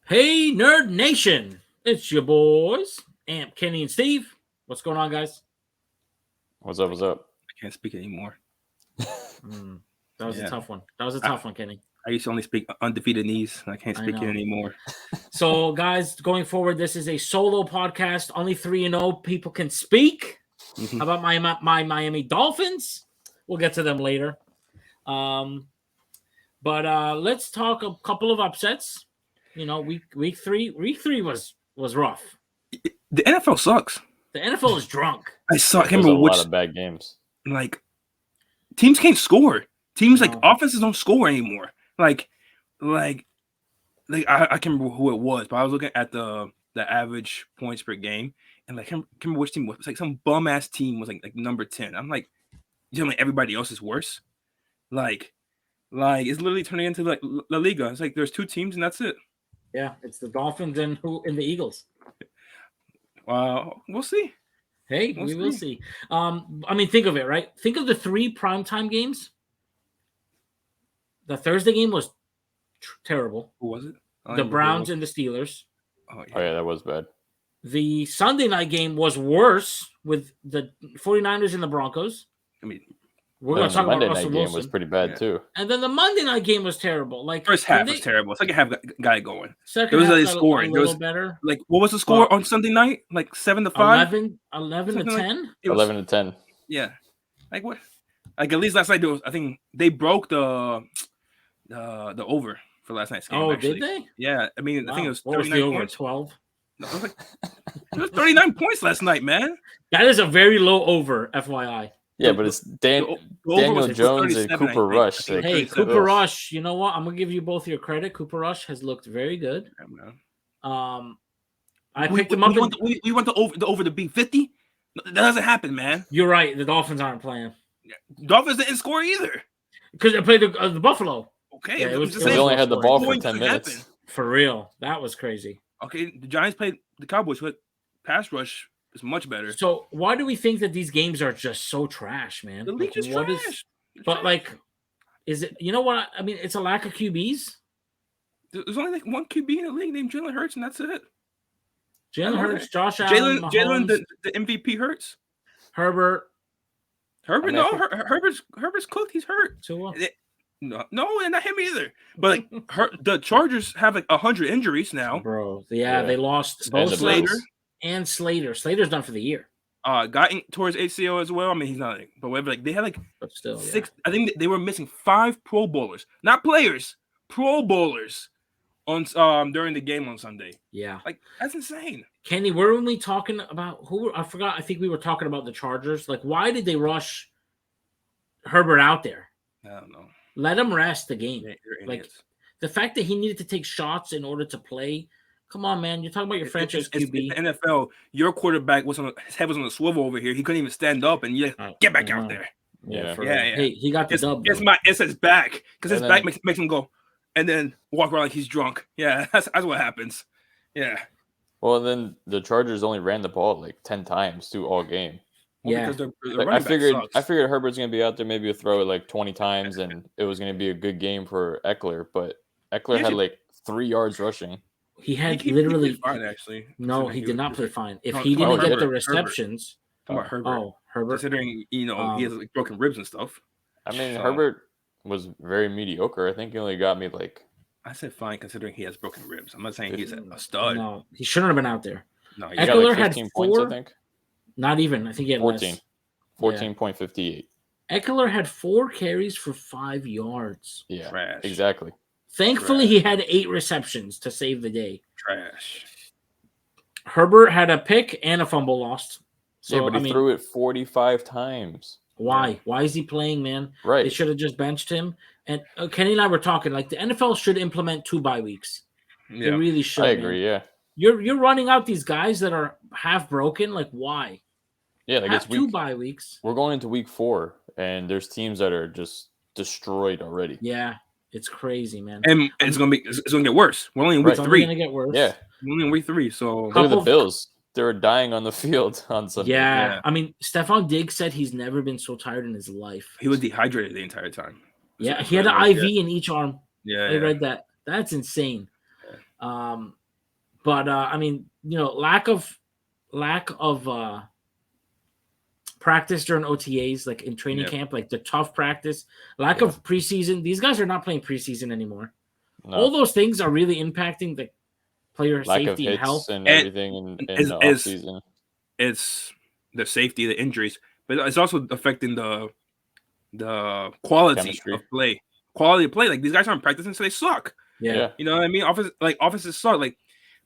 Hey, Nerd Nation! It's your boys, Amp, Kenny, and Steve. What's going on, guys? What's up? What's up? I can't speak anymore. That was a tough one. That was a tough one, Kenny. I used to only speak undefeated knees. I can't speak it anymore. So, guys, going forward, this is a solo podcast. Only 3-0 people can speak about my Miami Dolphins. We'll get to them later. But let's talk a couple of upsets. You know, week three was rough. The NFL sucks. The NFL is drunk. I can't remember which. A lot of bad games. Like, teams can't score. Teams offenses don't score anymore. Like I can't remember who it was, but I was looking at the average points per game, and like I can't remember which team it was. It was like some bum ass team was like number 10. I'm like, you know, like everybody else is worse. Like it's literally turning into like La Liga. It's like there's two teams and that's it. Yeah, it's the Dolphins and the Eagles. We'll see. Hey, we will see. I mean, think of it, right? Think of the 3 primetime games. The Thursday game was terrible. Who was it? The Browns and the Steelers. Oh, yeah, that was bad. The Sunday night game was worse with the 49ers and the Broncos. I mean, we're going to talk about Russell Wilson. The Monday night game was pretty bad, too. And then the Monday night game was terrible. Like first half was terrible. Second half got it going. Second half got scoring. There was better. Like, what was the score on Sunday night? Like 7-5? 11 to 10? 11 to 10. Yeah. Like what? Like at least last night, I think they broke the over for last night's game. Oh, actually. Did they? Yeah. I mean, wow. I think it was 39 was the over, points. 12. No, it was 39 points last night, man. That is a very low over, FYI. Yeah, but it's Daniel Jones and Cooper Rush. Hey, Cooper Rush, you know what? I'm going to give you both your credit. Cooper Rush has looked very good. Yeah, I picked him up. We want the over to be 50? That doesn't happen, man. You're right. The Dolphins aren't playing. Dolphins didn't score either. Because they played the Buffalo. Okay. Yeah, they only had the ball for 10 minutes. For real. That was crazy. Okay, the Giants played the Cowboys, but pass rush is much better. So why do we think that these games are just so trash, man? The league is trash. Is it? You know what? I mean, it's a lack of QBs. There's only like one QB in the league named Jalen Hurts, and that's it. Jalen Hurts, Josh Allen, Jalen, the MVP Hurts. Herbert. Herbert's cooked. He's hurt. No, and not him either. But like the Chargers have like 100 injuries now, bro. Yeah, they lost both Slater and Slater. Slater's done for the year. Got towards ACL as well. I mean, he's not, but whatever. Like they had like but still 6. Yeah. I think they were missing 5 Pro Bowlers, not players, Pro Bowlers, on during the game on Sunday. Yeah, like that's insane. Kenny, were we talking about who? I forgot. I think we were talking about the Chargers. Like, why did they rush Herbert out there? I don't know. Let him rest the game. Like the fact that he needed to take shots in order to play. Come on, man. You're talking about your franchise QB. It's the NFL. Your quarterback his head was on the swivel over here. He couldn't even stand up, and get back out there. Yeah. Hey, he got the dub. It's his back because his back makes him go, and then walk around like he's drunk. Yeah, that's what happens. Yeah. Well, then the Chargers only ran the ball like 10 times through all game. Yeah, because I figured Herbert's gonna be out there, maybe throw it like 20 times, and it was gonna be a good game for Eckler. But Eckler had like 3 yards rushing. He literally fine, actually. No, he did not play fine. If he didn't get the receptions, Herbert. Oh, Herbert. Considering he has like broken ribs and stuff. I mean, Herbert was very mediocre. I think he only got me like. I said fine, considering he has broken ribs. I'm not saying he's a stud. No, he shouldn't have been out there. No, he got like 15 points, I think. Not even. I think he had 14. 14.58. Eckler had 4 carries for 5 yards. Yeah, trash. Exactly. Thankfully, he had 8 receptions to save the day. Trash. Herbert had a pick and a fumble lost. So, yeah, but he threw it 45 times. Why? Why is he playing, man? Right. They should have just benched him. And Kenny and I were talking, like, the NFL should implement 2 bye weeks. Yeah. They really should. I agree, man. Yeah. You're running out these guys that are half broken. Like, why? Yeah, like it's 2 bye weeks. We're going into week 4, and there's teams that are just destroyed already. Yeah, it's crazy, man. And it's gonna get worse. We're only in week 3. It's gonna get worse. Yeah, we're only in week 3. So look at the Bills. They were dying on the field on Sunday. Yeah, I mean, Stephon Diggs said he's never been so tired in his life. He was dehydrated the entire time. Yeah, he had an IV in each arm. Yeah, I read that. That's insane. But I mean, lack of practice during OTAs, like in training camp, like the tough practice, lack of preseason. These guys are not playing preseason anymore. No. All those things are really impacting the player lack safety of and health and everything in the off season. It's the safety, the injuries, but it's also affecting the quality Chemistry. of play. Quality of play. Like these guys aren't practicing, so they suck. Yeah. You know what I mean? Offenses suck. Like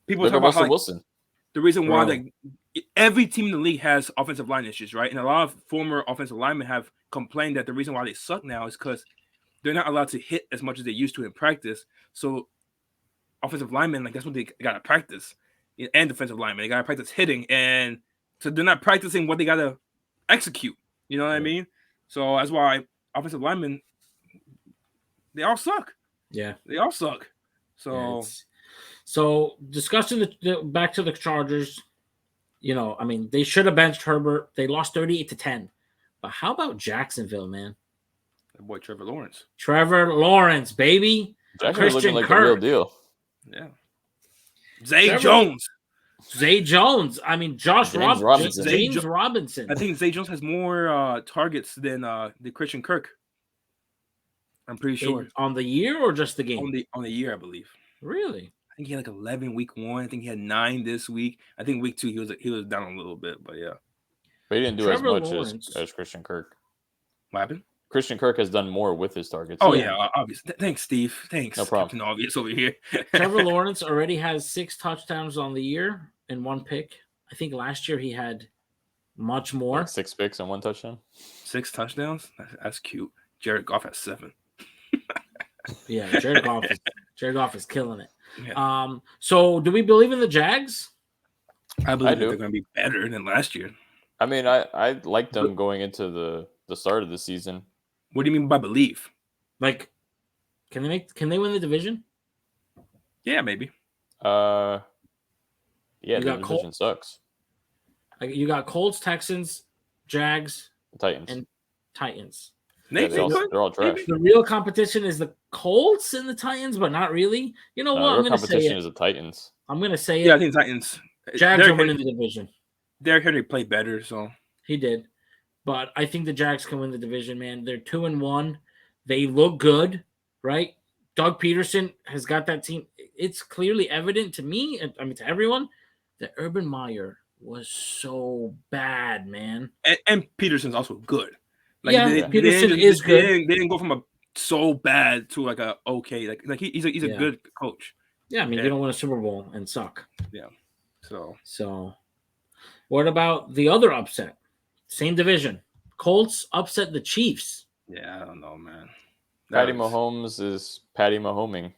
people Look talk at about Russell how, Wilson. the reason why like every team in the league has offensive line issues, right? And a lot of former offensive linemen have complained that the reason why they suck now is because they're not allowed to hit as much as they used to in practice. So offensive linemen, like that's what they gotta practice. And defensive linemen, they gotta practice hitting, and so they're not practicing what they gotta execute. You know what I mean? So that's why offensive linemen, they all suck. Yeah, they all suck. So, so discussing the back to the Chargers, I mean, they should have benched Herbert. They lost 38-10. But how about Jacksonville, man? That boy Trevor Lawrence. Trevor Lawrence, baby. Jacksonville looking like Kirk. the real deal. Yeah. Zay Jones. I mean, James Robinson. I think Zay Jones has more targets than the Christian Kirk. I'm pretty sure. On the year or just the game? On the year, I believe. Really? I think he had like 11 week 1. I think he had 9 this week. I think week 2 he was down a little bit, but yeah. But he didn't do as much as Christian Kirk. What happened? Christian Kirk has done more with his targets. Oh yeah, obviously. Thanks, Steve. Thanks. No problem. Captain Obvious over here. Trevor Lawrence already has 6 touchdowns on the year and 1 pick. I think last year he had much more. 6 picks and 1 touchdown. 6 touchdowns? That's cute. Jared Goff has 7. Yeah, Jared Goff is killing it. Yeah. So do we believe in the Jags? I believe they're going to be better than last year. I mean, I liked them going into the start of the season. What do you mean by believe? Like, can they win the division? Yeah, maybe. Yeah, the division sucks. Like, you got Colts, Texans, Jags, Titans, and Titans. Yeah, they're all trash. The real competition is the Colts and the Titans, but not really. You know what? I'm going to say it. Is the Titans. I'm going to say I think Titans. Jags are winning the division. Derrick Henry played better, so he did. But I think the Jags can win the division, man. They're 2-1. They look good, right? Doug Peterson has got that team. It's clearly evident to me, I mean to everyone, that Urban Meyer was so bad, man. And Peterson's also good. Peterson is good. They didn't go from a so bad to like a okay. Like he's a good coach. Yeah, I mean, you don't win a Super Bowl and suck. Yeah. So what about the other upset? Same division. Colts upset the Chiefs. Yeah, I don't know, man. Patty Mahomes is Patty Mahoming.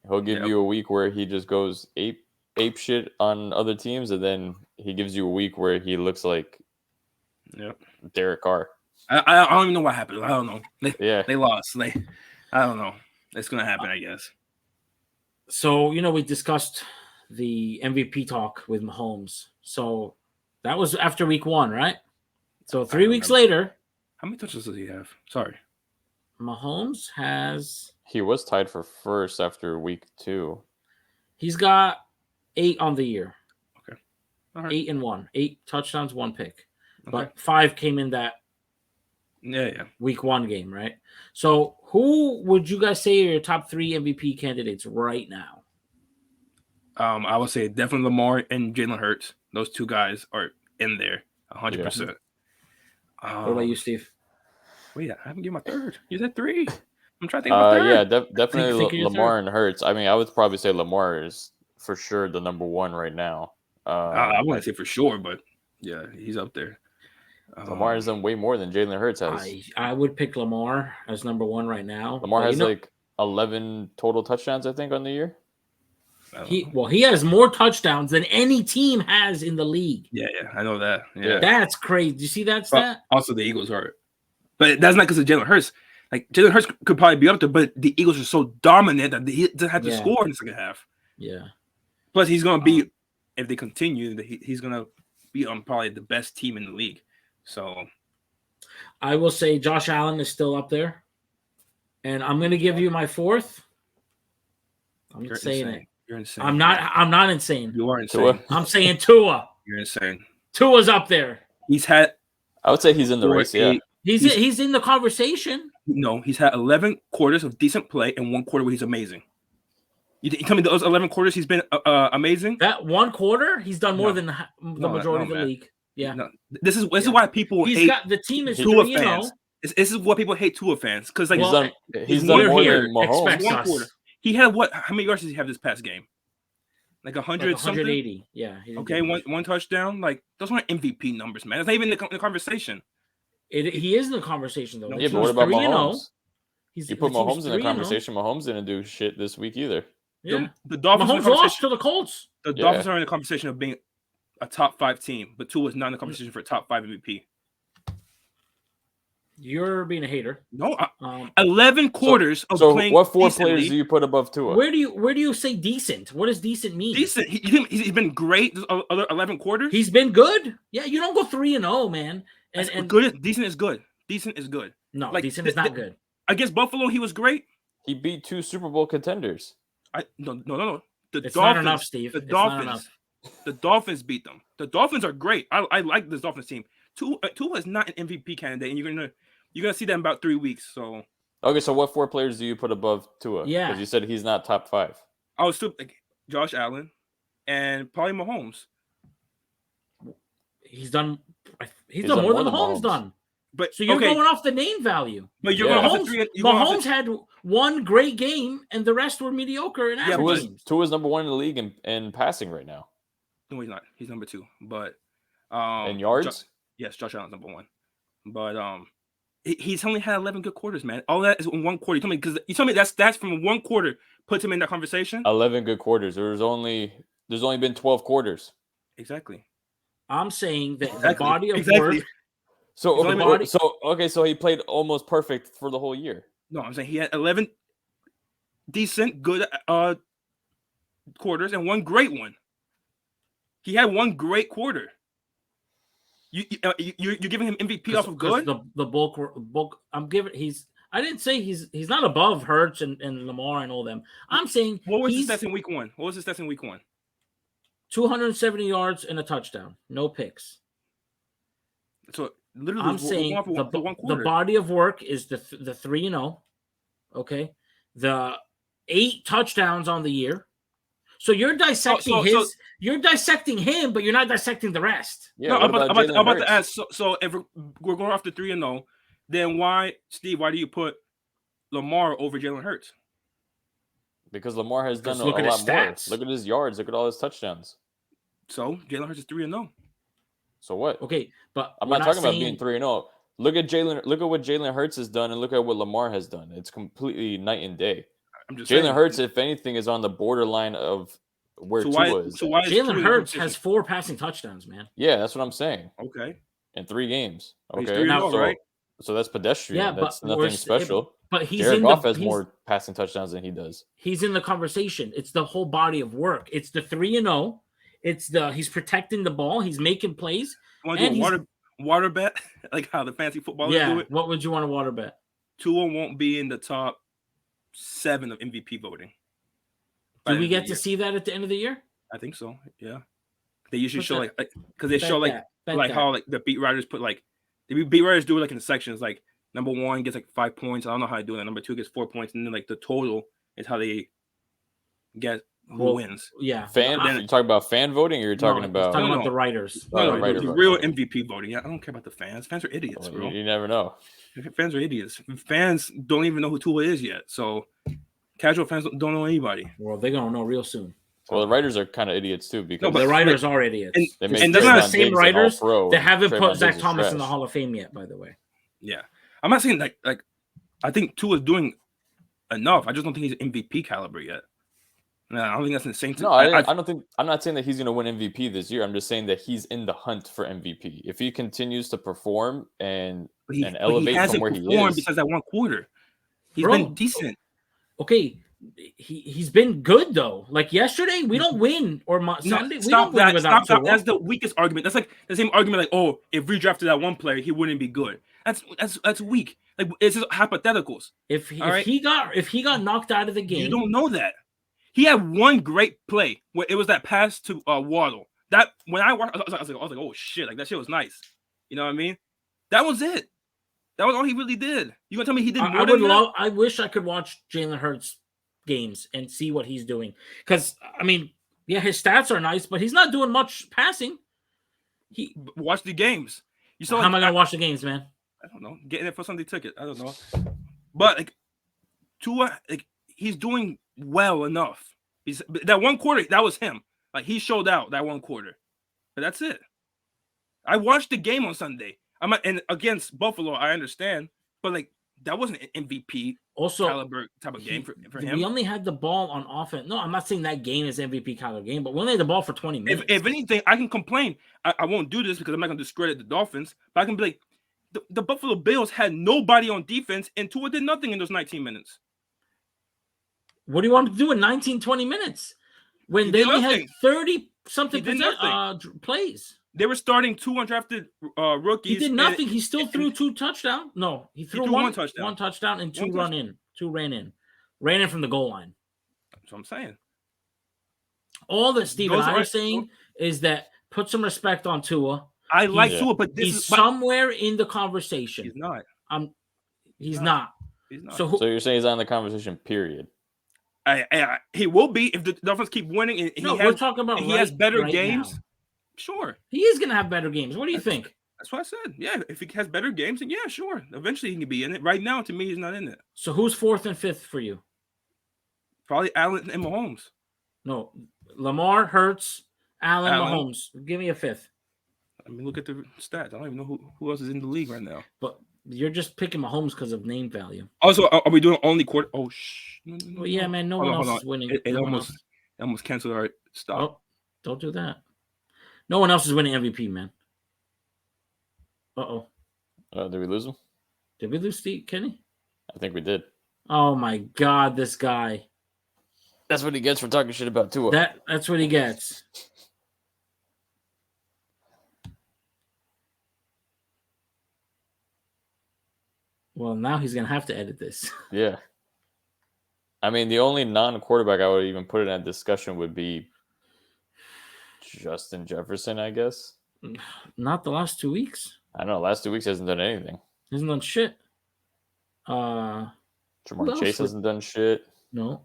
He'll give you a week where he just goes ape shit on other teams, and then he gives you a week where he looks like Derek Carr. I don't even know what happened. I don't know. They lost. I don't know. It's gonna happen, I guess. So we discussed the MVP talk with Mahomes. So that was after week 1, right? So 3 weeks later. How many touches does he have? Sorry. Mahomes has. He was tied for first after week 2. He's got 8 on the year. Okay. All right. 8 and 1. 8 touchdowns, 1 pick. Okay. But 5 came in that week 1 game, right? So who would you guys say are your top 3 MVP candidates right now? I would say definitely Lamar and Jalen Hurts. Those 2 guys are in there 100%. What about you, Steve? Wait, I haven't given my third. You said 3. I'm trying to think about third. Yeah, definitely Lamar and Hurts. I mean, I would probably say Lamar is for sure the number 1 right now. I wouldn't say for sure, but yeah, he's up there. Lamar has done way more than Jalen Hurts has. I would pick Lamar as number 1 right now. Lamar has like 11 total touchdowns, I think, on the year. He has more touchdowns than any team has in the league. Yeah, I know that. Yeah, that's crazy. Do you see that stat? Also, the Eagles are, but that's not because of Jalen Hurts. Like Jalen Hurts could probably be up there, but the Eagles are so dominant that he doesn't have to score in the second half. Yeah. Plus, he's gonna be, if they continue, he's gonna be on probably the best team in the league. So, I will say Josh Allen is still up there, and I'm gonna give you my 4th. I'm saying it. You're insane. I'm not insane. You are insane. I'm saying Tua. You're insane. Tua's up there. He's had. I would say he's in the race. Yeah, he's in the conversation. No, he's had 11 quarters of decent play and 1 quarter where he's amazing. You tell me those 11 quarters he's been amazing? That 1 quarter, he's done more than the majority of the league. Yeah. No. This is why people hate the team is Tua 3-0. fans. This is what people hate Tua fans because like he's done more here. than Mahomes. Expect us. Quarter. He had what? How many yards did he have this past game? Like 100 something. 180. Yeah. Okay, one touchdown. Like those aren't MVP numbers, man. It's not even in the conversation. He is in the conversation though. Yeah, but what about Mahomes? You put the Mahomes in the conversation. Mahomes didn't do shit this week either. Yeah. The Dolphins Mahomes lost to the Colts. The Dolphins are in the conversation of being a top 5 team, but Tua is not in the conversation for a top 5 MVP. You're being a hater. No, 11 quarters of playing. So what 4 decently. players do you put above Tua? Where do you say decent? What does decent mean? Decent. He's been great. Other 11 quarters. He's been good. Yeah, you don't go 3-0, man. And good. Decent is good. Decent is good. No, like, decent is not good. Against Buffalo, he was great. He beat 2 Super Bowl contenders. No. It's not enough, Steve. The Dolphins. The Dolphins beat them. The Dolphins are great. I like this Dolphins team. Tua is not an MVP candidate, and you're gonna see that in about 3 weeks. So okay, so what 4 players do you put above Tua? Yeah, because you said he's not top 5. I was still like Josh Allen and probably Mahomes. He's done more than Mahomes done. But so you're going off the name value. But you're Mahomes had 1 great game, and the rest were mediocre and average games. Tua's number 1 in the league in passing right now. No, he's not. He's number 2. But in yards, yes, Josh Allen's number 1. But he's only had 11 good quarters, man. All that is in 1 quarter. You told me that's from 1 quarter puts him in that conversation. 11 good quarters. There's only been 12 quarters. Exactly. I'm saying that the body of work. So he played almost perfect for the whole year. No, I'm saying he had 11 decent, good quarters and 1 great one. He had 1 great quarter. You're giving him MVP off of good. The bulk. I'm giving. I didn't say he's not above Hurts and Lamar and all them. I'm saying what was his stats in week 1? 270 yards and a touchdown, no picks. So literally, I'm saying the body of work is the 3-0. Okay, the 8 touchdowns on the year. So you're dissecting you're dissecting him, but you're not dissecting the rest. Yeah, I'm about to ask. So if we're going off the 3-0, then why, Steve? Why do you put Lamar over Jalen Hurts? Because Lamar has done a lot more. Look at his yards. Look at all his touchdowns. So Jalen Hurts is 3-0. So what? Okay, but I'm not talking about being 3-0. Look at Jalen. Look at what Jalen Hurts has done, and look at what Lamar has done. It's completely night and day. Jalen Hurts, if anything, is on the borderline of where Tua is. So why Jalen Hurts has 4 passing touchdowns, man? Yeah, that's what I'm saying. Okay. In 3 games. Okay. Right? So that's pedestrian. Yeah, that's nothing special. But Jared Goff has more passing touchdowns than he does. He's in the conversation. It's the whole body of work. It's the 3-0. He's protecting the ball. He's making plays. You want to do a water bet? Like how the fancy footballers do it? What would you want to water bet? Tua won't be in the top 7 of MVP voting. Do we get to see that at the end of the year? I think so. Yeah. They usually show because they show how the beat writers put the beat writers do it in the sections. Like number 1 gets 5 points. I don't know how to do that. Number 2 gets 4 points, and then the total is how they get who wins. Yeah. You talking about fan voting, or you're talking about the writers? The real MVP voting. I don't care about the fans. Fans are idiots, bro. You never know. Fans are idiots. Fans don't even know who Tua is yet. So casual fans don't know anybody. Well, they're gonna know real soon. Well, the writers are kind of idiots too, because the writers are idiots. And they're not the same writers that haven't put Zach Thomas in the Hall of Fame yet, by the way. Yeah, I'm not saying like I think Tua's doing enough. I just don't think he's MVP caliber yet. No, I don't think that's insane. No, I don't think. I'm not saying that he's going to win MVP this year. I'm just saying that he's in the hunt for MVP. If he continues to perform and elevate from where he is, because that 1 quarter, he's been decent. Okay, he's been good though. Like yesterday, we don't win, or Sunday, we don't win without Tua. That's the weakest argument. That's like the same argument. Like, oh, if we drafted that 1 player, he wouldn't be good. That's weak. Like it's just hypotheticals. If he got knocked out of the game, you don't know that. He had one great play where it was that pass to Waddle. That when I watched, I was like, oh shit, like that shit was nice. You know what I mean? That was it. That was all he really did. You gonna tell me he did more than that? I wish I could watch Jalen Hurts games and see what he's doing. Because I mean, yeah, his stats are nice, but he's not doing much passing. Watch the games. You saw how am I gonna watch the games, man? I don't know. Getting it for Sunday ticket. I don't know. But like Tua, like he's doing well enough. He's that one quarter, that was him. Like he showed out that one quarter. But that's it. I watched the game on Sunday. And against Buffalo, I understand, but like that wasn't an MVP caliber type of game for him. We only had the ball on offense. No, I'm not saying that game is MVP caliber game, but we only had the ball for 20 minutes. If anything, I can complain. I won't do this because I'm not going to discredit the Dolphins, but I can be like, the Buffalo Bills had nobody on defense, and Tua did nothing in those 19 minutes. What do you want to do in 19, 20 minutes? When they only had 30-something plays. They were starting 2 undrafted rookies. He did nothing. He still threw 2 touchdowns. No, he threw one touchdown. 1 touchdown and 2 ran in. Ran in from the goal line. That's what I'm saying. All that Steve and I are saying is that put some respect on Tua. I like Tua, but he's somewhere in the conversation. He's not. He's not. So you're saying he's on the conversation, period. He will be if the Dolphins keep winning. And we're talking about he has better games. Now. Sure. He is going to have better games. What do you think? That's what I said. Yeah, if he has better games, then yeah, sure. Eventually he can be in it. Right now, to me, he's not in it. So who's 4th and 5th for you? Probably Allen and Mahomes. No, Lamar, Hurts, Allen, Mahomes. Give me a 5th. I mean, look at the stats. I don't even know who else is in the league right now. But you're just picking Mahomes because of name value. Also, are we doing only quarter? Oh, well, yeah, man. No one else is winning. It almost canceled our stop. Oh, don't do that. No one else is winning MVP, man. Uh-oh. Did we lose him? Did we lose Steve Kenny? I think we did. Oh, my God, this guy. That's what he gets for talking shit about Tua. That's what he gets. Well, now he's going to have to edit this. Yeah. I mean, the only non-quarterback I would even put in that discussion would be Justin Jefferson, I guess. Not the last 2 weeks. I know. Last 2 weeks hasn't done anything. Hasn't done shit. Jamar Chase hasn't done shit. No.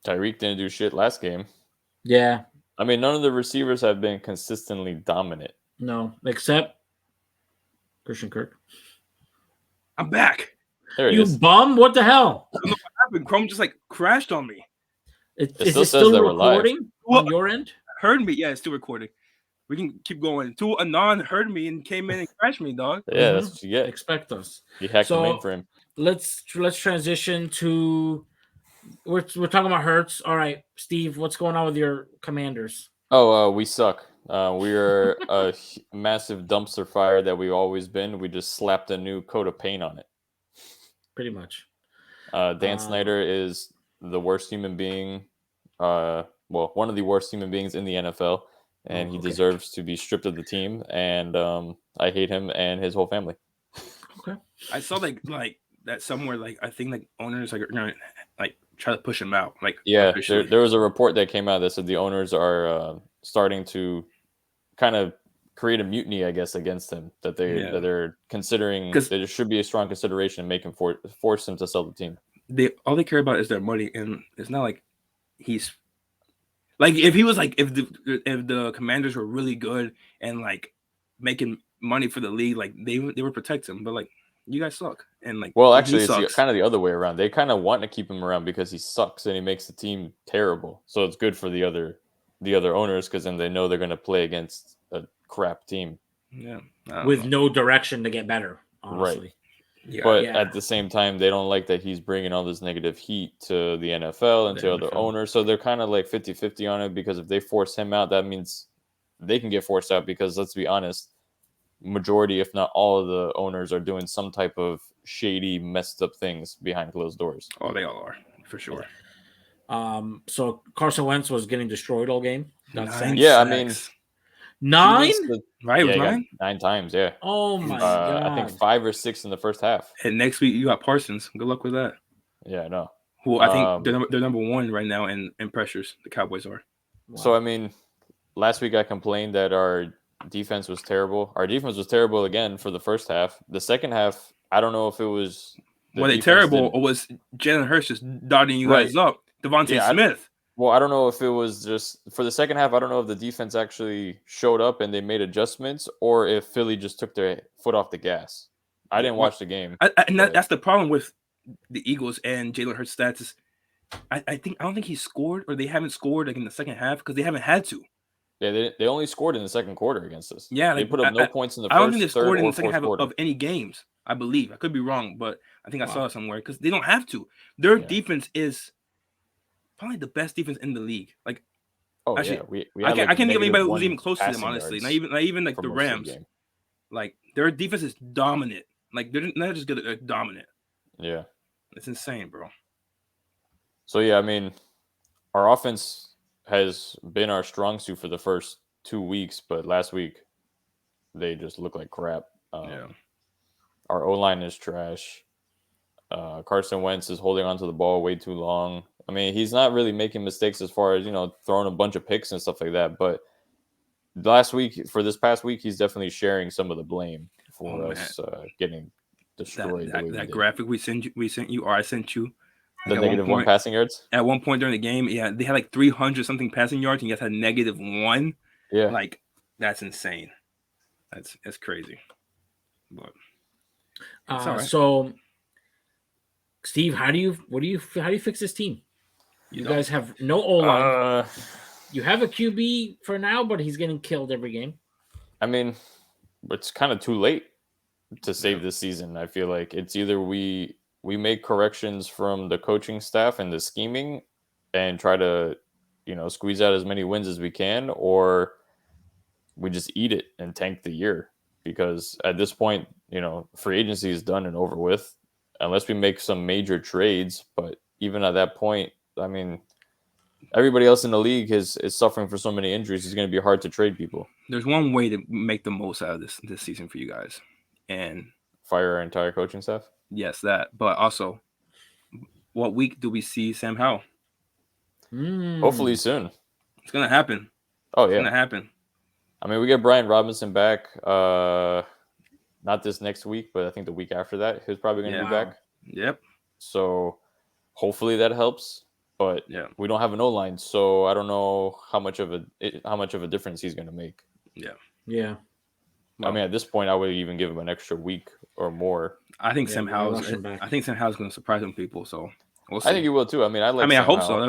Tyreek didn't do shit last game. Yeah. I mean, none of the receivers have been consistently dominant. No, except Christian Kirk. I'm back. There you is. Bum? What the hell? I don't know what happened. Chrome just like crashed on me. Is it still recording on your end? Heard me. Yeah, it's still recording. We can keep going. Anon heard me and came in and crashed me, dog. Yeah, that's what you get. Expect us. You hacked the mainframe. Let's transition to we're talking about Hurts. All right, Steve, what's going on with your Commanders? Oh, we suck. We are a massive dumpster fire that we've always been. We just slapped a new coat of paint on it. Pretty much. Dan Snyder is the worst human being. One of the worst human beings in the NFL, and he deserves to be stripped of the team. And I hate him and his whole family. Okay. I saw like that somewhere. Like I think like owners are gonna like try to push him out. Like there was a report that came out that said the owners are starting to kind of create a mutiny, I guess, against him. That they're considering that there should be a strong consideration in making force him to sell the team. All they care about is their money, and it's not like he's like if he was like if the Commanders were really good and like making money for the league, like they would protect him. But like you guys suck, and like actually it's kind of the other way around. They kind of want to keep him around because he sucks and he makes the team terrible. So it's good for the other owners because then they know they're going to play against a crap team. Yeah, with no direction to get better. Honestly. Right. Yeah. But at the same time, they don't like that he's bringing all this negative heat to the NFL and to other owners. So they're kind of like 50-50 on it because if they force him out, that means they can get forced out because let's be honest, majority, if not all of the owners are doing some type of shady, messed up things behind closed doors. Oh, they all are for sure. So Carson Wentz was getting destroyed all game. I mean, 9? Right, it was 9? 9 times, yeah. Oh my god! I think 5 or 6 in the first half. And next week you got Parsons. Good luck with that. Yeah, I know. Well, I think they're number one right now in pressures. The Cowboys are. Wow. So I mean, last week I complained that our defense was terrible. Our defense was terrible again for the first half. The second half, I don't know if it was they terrible or was Jalen Hurts just dotting you guys up. Devontae Smith. Well, I don't know if it was just for the second half. I don't know if the defense actually showed up and they made adjustments, or if Philly just took their foot off the gas. I didn't watch the game. That's the problem with the Eagles and Jalen Hurts' stats. Is I don't think he scored, or they haven't scored like in the second half because they haven't had to. Yeah, they only scored in the second quarter against us. Yeah, they put up no points in the first. I don't think they scored in the second half of any games. I believe I could be wrong, but I think I saw it somewhere because they don't have to. Their defense is probably the best defense in the league. Like, actually, I can't think of anybody who's even close to them. Honestly, not even like the Rams. Like their defense is dominant. Like they're not just good; they're dominant. Yeah, it's insane, bro. So yeah, I mean, our offense has been our strong suit for the first 2 weeks, but last week they just look like crap. Our O-line is trash. Carson Wentz is holding onto the ball way too long. I mean, he's not really making mistakes as far as, throwing a bunch of picks and stuff like that. But for this past week, he's definitely sharing some of the blame for us getting destroyed. That graphic we sent you, or I sent you. The -1 passing yards? At one point during the game, yeah, they had like 300-something passing yards, and you guys had -1. Yeah. Like, that's insane. That's crazy. But right. So, Steve, how do you fix this team? You guys have no O-line. You have a QB for now, but he's getting killed every game. I mean, it's kind of too late to save this season. I feel like it's either we make corrections from the coaching staff and the scheming and try to, squeeze out as many wins as we can, or we just eat it and tank the year. Because at this point, free agency is done and over with, unless we make some major trades. But even at that point, I mean, everybody else in the league is suffering for so many injuries. It's going to be hard to trade people. There's one way to make the most out of this season for you guys, and fire our entire coaching staff. Yes, that. But also, what week do we see Sam Howell? Hopefully soon. It's gonna happen. Oh yeah, it's gonna happen. I mean, we get Brian Robinson back. Not this next week, but I think the week after that, he's probably gonna be back. Yep. So hopefully that helps. But we don't have an O-line, so I don't know how much of a difference he's gonna make. Yeah. I mean, at this point, I would even give him an extra week or more. I think Sam Howell's going to surprise some people. So we'll see. I think he will too. I mean, I hope so.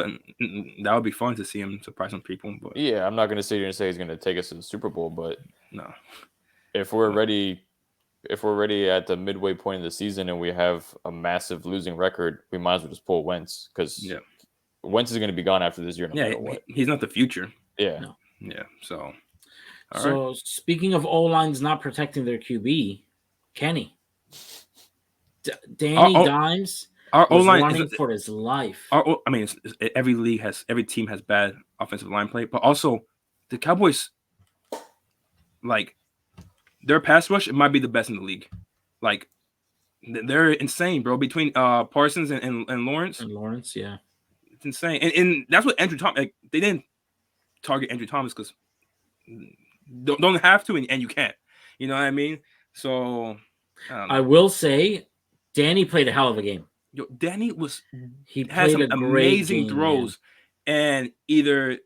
That would be fun to see him surprise some people. But yeah, I'm not going to sit here and say he's going to take us to the Super Bowl, but no. If we're ready at the midway point of the season and we have a massive losing record, we might as well just pull Wentz because Wentz is going to be gone after this year. No matter what. He's not the future. Yeah. No. Yeah. So. So speaking of O-lines not protecting their QB, Kenny, Danny Dimes, our O-line running for his life. Every team has bad offensive line play, but also the Cowboys, like their pass rush, it might be the best in the league. Like they're insane, bro. Between Parsons and Lawrence. And Lawrence, yeah, it's insane. And that's what Andrew Thomas. Like, they didn't target Andrew Thomas because. Don't have to, and you can't. You know what I mean? So I will say, Danny played a hell of a game. Danny had some amazing throws, and either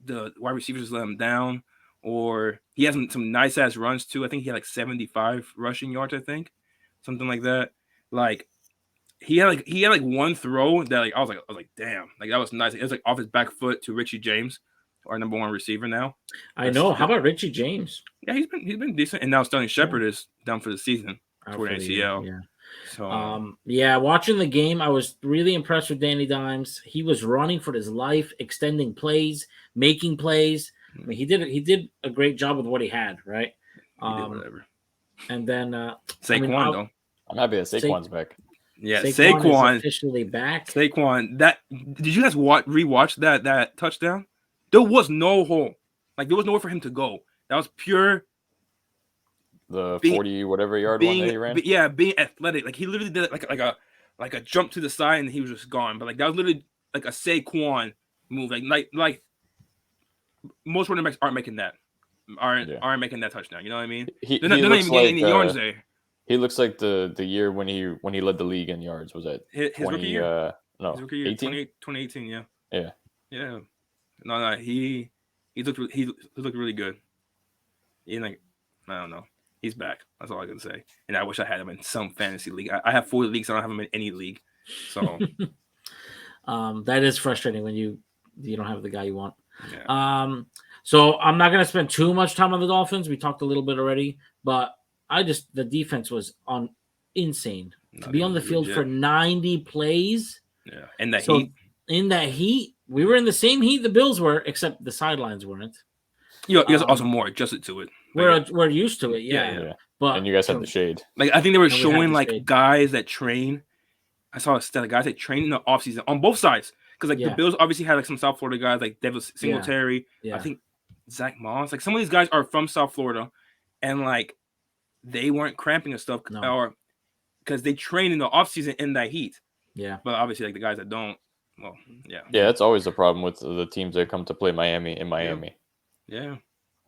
the wide receivers let him down, or he has some nice ass runs too. I think he had like 75 rushing yards. I think something like that. Like he had one throw that I was like, damn, like that was nice. It was like off his back foot to Richie James. Our number one receiver now. I know. How about Richie James? Yeah, he's been decent. And now Sterling Shepard is done for the season. Toward ACL. Yeah. So watching the game, I was really impressed with Danny Dimes. He was running for his life, extending plays, making plays. I mean, he did a great job with what he had, right? He did whatever. And then Saquon, though. I'm happy that Saquon's back. Yeah, Saquon is officially back. Saquon, did you guys rewatch that touchdown? There was no hole. Like, there was nowhere for him to go. That was pure. The 40 whatever yard one that he ran? Being athletic. Like, he literally did it like like a jump to the side and he was just gone. But like that was literally like a Saquon move. Like most running backs aren't making that. Aren't making that touchdown. You know what I mean? They're not even getting any yards there. He looks like the year when he led the league in yards. Was that his 20, rookie year? No, his rookie year, 2018. Yeah. No, he looked really good. Like, I don't know. He's back. That's all I can say. And I wish I had him in some fantasy league. I have 4 leagues. I don't have him in any league. So that is frustrating when you don't have the guy you want. Yeah. So I'm not going to spend too much time on the Dolphins. We talked a little bit already, but the defense was insane. To be on the field for 90 plays. Yeah. In that heat. We were in the same heat the Bills were, except the sidelines weren't. You guys also more adjusted to it. We're used to it, yeah. But and you guys had the shade. Like I think they were showing like guys that train. I saw a stat of guys that train in the offseason on both sides. Because like the Bills obviously had like some South Florida guys like Devin Singletary. Yeah. I think Zach Moss. Like some of these guys are from South Florida, and like they weren't cramping and stuff, or because they train in the offseason in that heat. Yeah. But obviously like the guys that don't. Well, yeah. Yeah, that's always the problem with the teams that come to play Miami in Miami. Yeah.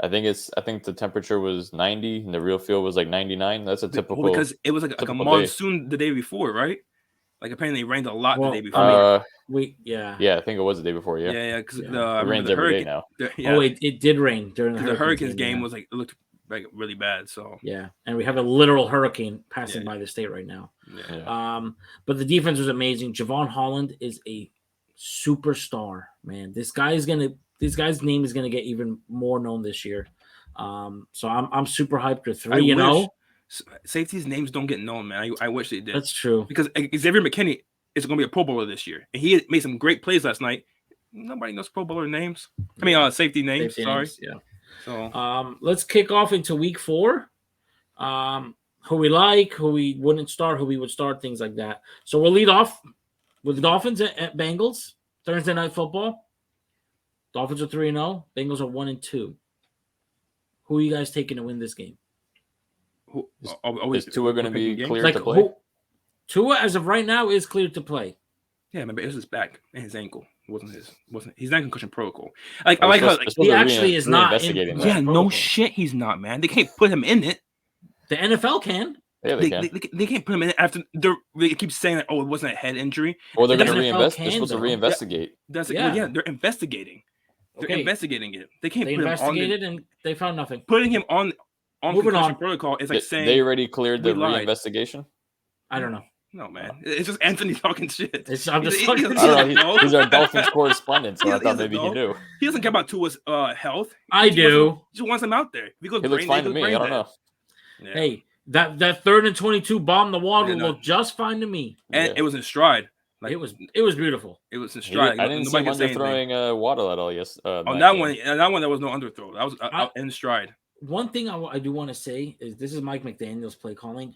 I think the temperature was 90 and the real field was like 99. That's a typical because it was like a monsoon the day before, right? Like apparently it rained a lot the day before. Yeah, I think it was the day before. Yeah, because it rains every day now. It did rain during the Hurricanes game. Was like it looked like really bad. So yeah, and we have a literal hurricane passing by the state right now. Yeah. But the defense was amazing. Javon Holland is a superstar, man. This guy's name is gonna get even more known this year. So I'm super hyped for 3-0. Safeties' names don't get known, man. I wish they did. That's true. Because Xavier McKinney is going to be a Pro Bowler this year, and he made some great plays last night. Nobody knows Pro Bowler names. I mean, safety names. Sorry. Yeah. So let's kick off into Week 4. Who we like, who we wouldn't start, who we would start, things like that. So we'll lead off with the Dolphins at Bengals Thursday Night Football. Dolphins are 3-0. Bengals are 1-2. Who are you guys taking to win this game? Is Tua going to be cleared to play? Tua, as of right now, is cleared to play. Yeah, remember, it was his back and his ankle. He's not concussion protocol. Like I like how he actually is not. Yeah, no shit, he's not, man. They can't put him in it. The NFL can. Yeah, they can. They can't put him in it after they keep saying that. Oh, it wasn't a head injury. Well, they're going to reinvest. They're supposed to reinvestigate. Yeah, they're investigating. They're investigating it. They can't. They investigated and they found nothing. Putting him on concussion protocol is like saying they already cleared the reinvestigation. I don't know. No, man. It's just Anthony talking shit. I'm just talking shit. I don't know. He's our Dolphins correspondent, so I thought maybe he knew. He doesn't care about Tua's health. I do. He just wants him out there. He looks fine to me. I don't know. Yeah. Hey, that 3rd and 22 bomb the water looked just fine to me. And it was in stride. Like it was beautiful. It was in stride. I didn't see him underthrowing Waddle at all. Yes. On that one, there was no underthrow. That was in stride. One thing I do want to say is this is Mike McDaniel's play calling.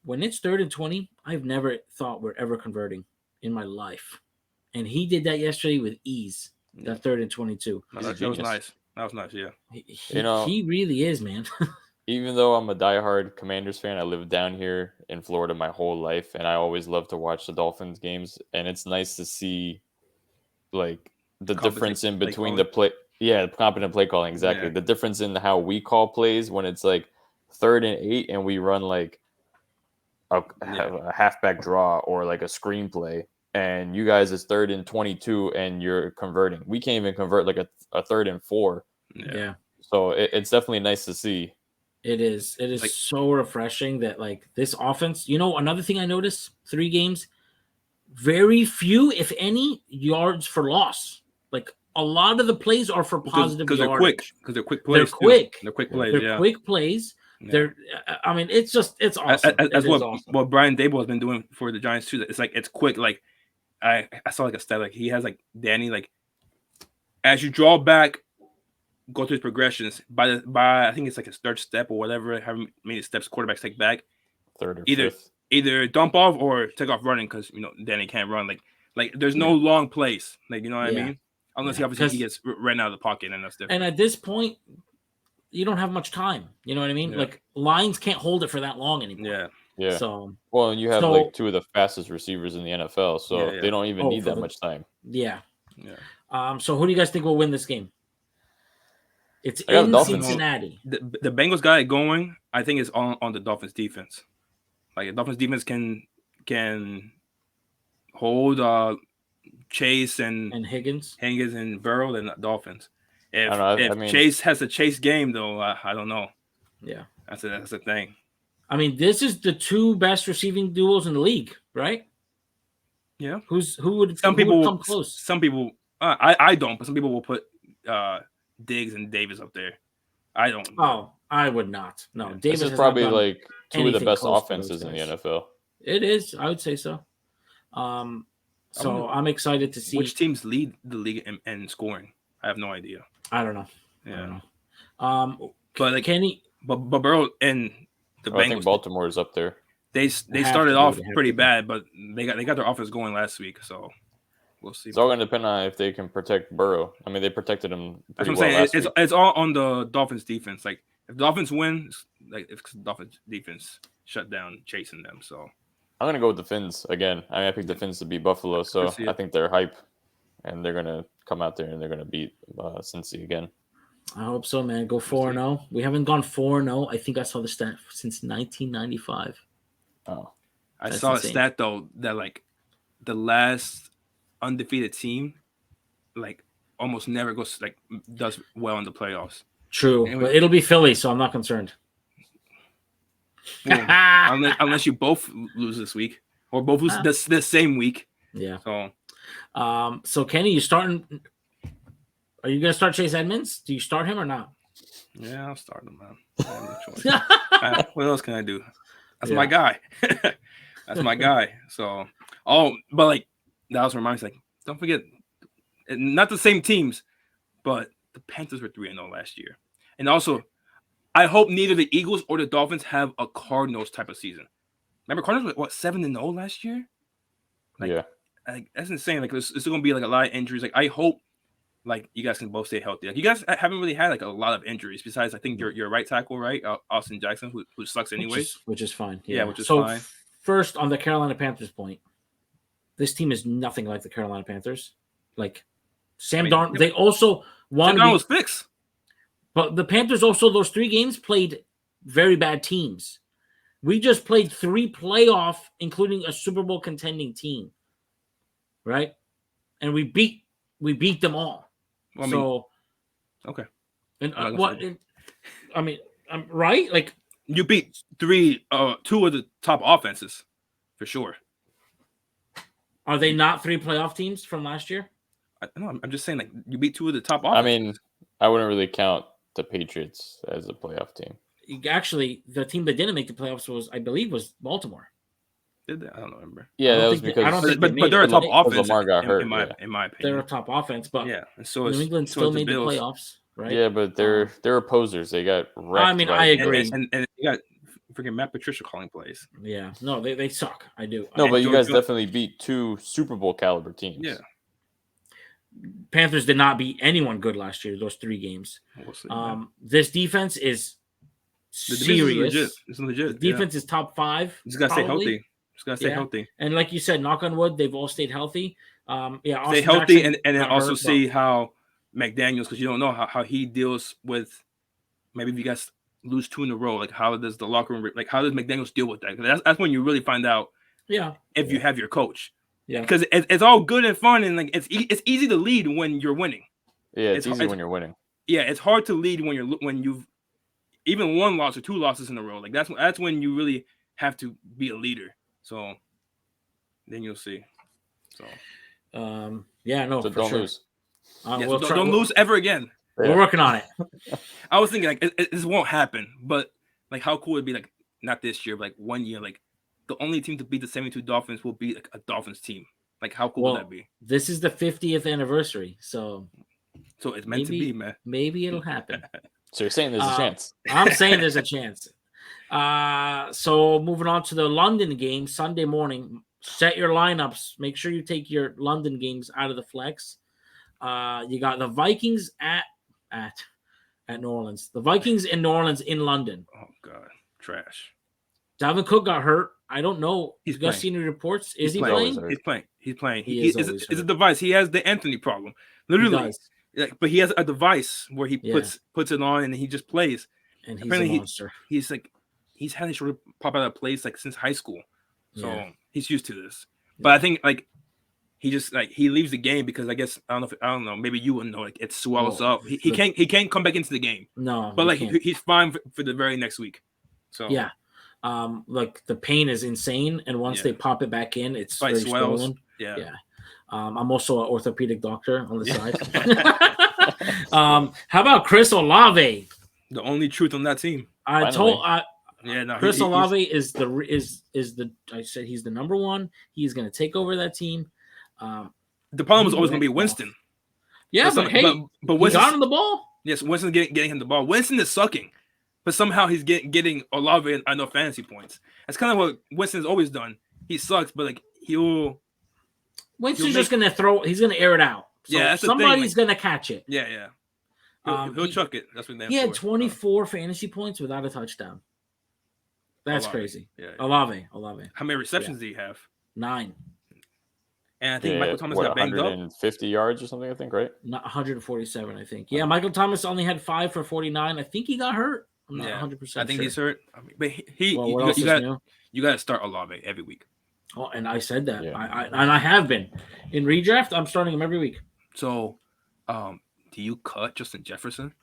When it's 3rd and 20, I've never thought we're ever converting in my life, and he did that yesterday with ease. That 3rd and 22. That was nice. That was nice. Yeah. He really is, man. Even though I'm a diehard Commanders fan, I lived down here in Florida my whole life, and I always love to watch the Dolphins games. And it's nice to see, like, the difference in between the play. Yeah, competent play calling, exactly. Yeah. The difference in how we call plays when it's like 3rd and 8, and we run like a halfback draw or like a screenplay, and you guys is 3rd and 22, and you're converting. We can't even convert like a 3rd and 4. Yeah. So it's definitely nice to see. It is like, so refreshing that like this offense, another thing I noticed, 3 games, very few, if any, yards for loss. Like a lot of the plays are for positive because yardage. They're quick plays. They're quick. They're quick plays. They're quick plays. Yeah. It's awesome. As what Brian Daboll has been doing for the Giants too. It's like it's quick. Like I saw like a stat, like he has like Danny, like as you draw back, go through his progressions by I think it's like his 3rd step or whatever, however many steps quarterbacks take back. 3rd or either dump off or take off running because Danny can't run. Like there's no long plays. Like what I mean? Unless he gets ran out of the pocket, and that's different. And at this point, you don't have much time. You know what I mean? Yeah. Like lines can't hold it for that long anymore. Yeah. Yeah. So well, and you have like two of the fastest receivers in the NFL, so they don't even need that much time. Yeah. So who do you guys think will win this game? It's in Cincinnati. The Bengals got it going. I think it's on the Dolphins defense. Like the Dolphins defense can hold Chase and Higgins and Burrow, then the Dolphins. If I mean, Chase has a Chase game though, I don't know. Yeah, that's a thing. I mean, this is the two best receiving duos in the league, right? Yeah. Who would come close? Some people, I don't, but some people will put Diggs and Davis up there. I don't. Oh, I would not. No, Davis is probably like two of the best offenses in the NFL. It is. I would say so. So I'm excited to see which teams lead the league in scoring. I have no idea. I don't know. Yeah. I don't know. But like but Burrow and the Bengals. I think Baltimore is up there. They started off pretty bad, but they got their offense going last week, so we'll see. It's all going to depend on if they can protect Burrow. I mean, they protected him pretty well last week. It's all on the Dolphins defense. Like if the Dolphins win, like if the Dolphins defense shut down chasing them, so I'm gonna go with the Fins again. I mean, I picked the Fins to beat Buffalo, so I think they're hype, and they're gonna come out there and they're gonna beat Cincy again. I hope so, man. Go 4-0. We haven't gone 4-0. I think I saw the stat since 1995. Oh, I saw a stat though that like the last undefeated team, like almost never does well in the playoffs. True, but it'll be Philly, so I'm not concerned. Well, unless you both lose this week or both lose the same week. Yeah. So Kenny, are you gonna start Chase Edmonds? Do you start him or not? Yeah, I'll start him, man. I have no choice. What else can I do? That's my guy. That's my guy. So, but like that also reminds me, like, don't forget, not the same teams, but the Panthers were 3-0 last year, and also. I hope neither the Eagles or the Dolphins have a Cardinals type of season. Remember, Cardinals were 7-0 last year. Like that's insane. Like it's going to be like a lot of injuries. Like I hope, like you guys can both stay healthy. Like you guys haven't really had like a lot of injuries. Besides, I think your right tackle, right, Austin Jackson, who sucks anyway, which is fine. Yeah, which is fine. First on the Carolina Panthers point, this team is nothing like the Carolina Panthers. Like Darnold, they also won. Sam Darnold was fixed. But the Panthers also, those 3 games, played very bad teams. We just played 3 playoff, including a Super Bowl contending team, right? And we beat them all. Well, okay. And I mean, right? Like you beat 2 of the top offenses for sure. Are they not 3 playoff teams from last year? I'm just saying, like you beat 2 of the top offenses. I mean, I wouldn't really count the Patriots as a playoff team. Actually, the team that didn't make the playoffs was Baltimore. Did they? I don't remember. Yeah, that was because but they're a top offense. Lamar got hurt. In my opinion, they're a top offense, but and so New England still made the playoffs, right? Yeah, but they're opposers. They got wrecked. I mean, I agree. And you got freaking Matt Patricia calling plays. Yeah, no, they suck. I do. No, but you guys definitely beat 2 Super Bowl caliber teams. Yeah. Panthers did not beat anyone good last year, those 3 games. We'll see, this defense is serious. It's legit. The defense is top 5. You just gotta stay healthy. Just gotta stay healthy. And like you said, knock on wood, they've all stayed healthy. Stay healthy and then also see how McDaniels, because you don't know how he deals with maybe if you guys lose 2 in a row, like how does the locker room, like how does McDaniels deal with that? That's when you really find out if you have your coach. Yeah, because it's all good and fun and like it's easy to lead when you're winning. Yeah, it's easy when you're winning. Yeah, it's hard to lead when you've even 1 loss or 2 losses in a row. Like that's when you really have to be a leader. So then you'll see. So no. So don't lose. Don't lose ever again. Yeah. We're working on it. I was thinking like this won't happen, but like how cool would it be like not this year, but like 1 year, like. The only team to beat the 72 Dolphins will be like a Dolphins team. Like, how cool would that be? This is the 50th anniversary, so it's meant to be, man. Maybe it'll happen. So you're saying there's a chance? I'm saying there's a chance. So moving on to the London game Sunday morning. Set your lineups. Make sure you take your London games out of the flex. You got the Vikings at New Orleans. The Vikings in New Orleans in London. Oh God, trash. Dalvin Cook got hurt. I don't know. He's You guys playing. seen the reports? Is he He's playing? always hurt. He's playing. He is It's always a hurt. device. He has the Anthony problem. He Literally. does. But he has a device where he Yeah. puts it on and he just plays. And he's Apparently a monster. He's had his shoulder pop out of place like since high school. So Yeah. he's used to this. But I think like he just like he leaves the game because I guess I don't know, maybe you wouldn't know, like it swells up. He can't come back into the game. No. But like he's fine for the very next week. So yeah. Like the pain is insane, and once they pop it back in, it's very swollen. Yeah. I'm also an orthopedic doctor on the side. How about Chris Olave? The only truth on that team. Chris Olave is the I said he's the number one. He's going to take over that team. The problem was always going to be Winston. Yeah, but Winston got him the ball. Yes, Winston's getting him the ball. Winston is sucking, but somehow he's getting Olave enough fantasy points. That's kind of what Winston's always done. He sucks, but like Winston's just going to throw. He's going to air it out. So that's somebody's going to catch it. Yeah. He'll chuck it. That's what he had 24 fantasy points without a touchdown. That's Olave. Crazy. Yeah. Olave. How many receptions did he have? 9. And I think Michael Thomas got banged up. 150 yards or something, I think, right? Not 147, I think. Yeah, Michael Thomas only had 5 for 49. I think he got hurt. I'm not 100%. I think he's hurt. I mean, but you got to start Olave every week. Oh, and I said that. Yeah. I have been in redraft. I'm starting him every week. So, do you cut Justin Jefferson?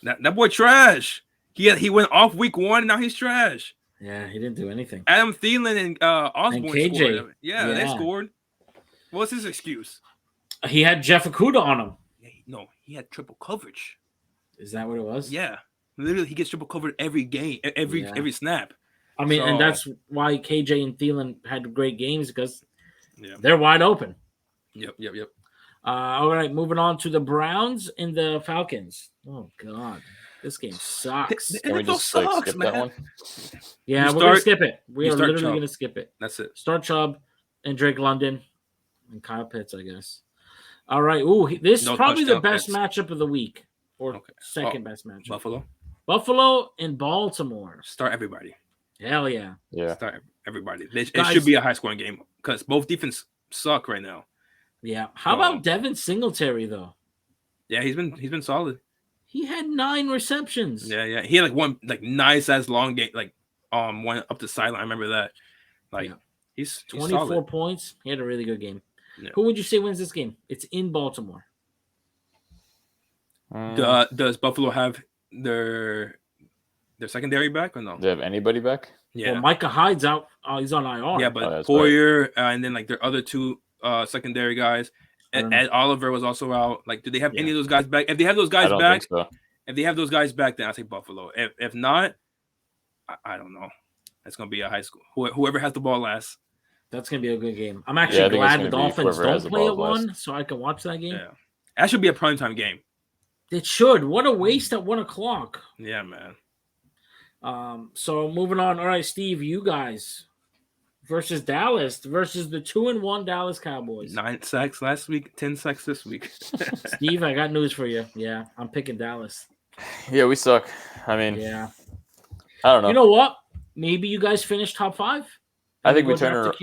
that boy trash. He went off week 1 and now he's trash. Yeah, he didn't do anything. Adam Thielen and Osborne and KJ. scored. Yeah, they scored. What's his excuse? He had Jeff Okudah on him. No, he had triple coverage. Is that what it was? Yeah, literally, he gets triple covered every game, every snap. I mean, and that's why KJ and Thielen had great games because they're wide open. Yep. All right, moving on to the Browns and the Falcons. Oh God, this game sucks. Can we just skip that one? Yeah, we're gonna skip it. We are literally gonna skip it. That's it. Start Chubb and Drake London and Kyle Pitts, I guess. All right. Ooh, this is probably the best matchup of the week, or second best matchup. Buffalo and Baltimore. Start everybody. Hell yeah. Yeah. Start everybody. It should be a high scoring game because both defense suck right now. Yeah. How about Devin Singletary though? Yeah, he's been solid. He had 9 receptions. Yeah. He had one nice ass long game, one up the sideline. I remember that. He's 24 solid. points. He had a really good game. Yeah. Who would you say wins this game? It's in Baltimore. Does Buffalo have their secondary back or no? Do they have anybody back? Yeah. Well, Micah Hyde's out. He's on IR. Yeah, but Poyer and then their other 2 secondary guys. Ed Oliver was also out. Do they have any of those guys back? If they have those guys back, if they have those guys back, then I'll say Buffalo. If not, I don't know. It's gonna be a high school. Whoever has the ball last. That's gonna be a good game. I'm actually glad the Dolphins don't play at 1, so I can watch that game. Yeah, that should be a primetime game. It should. What a waste at 1:00. Yeah, man. So moving on. All right, Steve, you guys versus Dallas versus the 2-1 Dallas Cowboys. 9 sacks last week, 10 sacks this week. Steve, I got news for you. Yeah, I'm picking Dallas. Yeah, we suck. I mean, I don't know. You know what? Maybe you guys finish top 5. I think we turn around.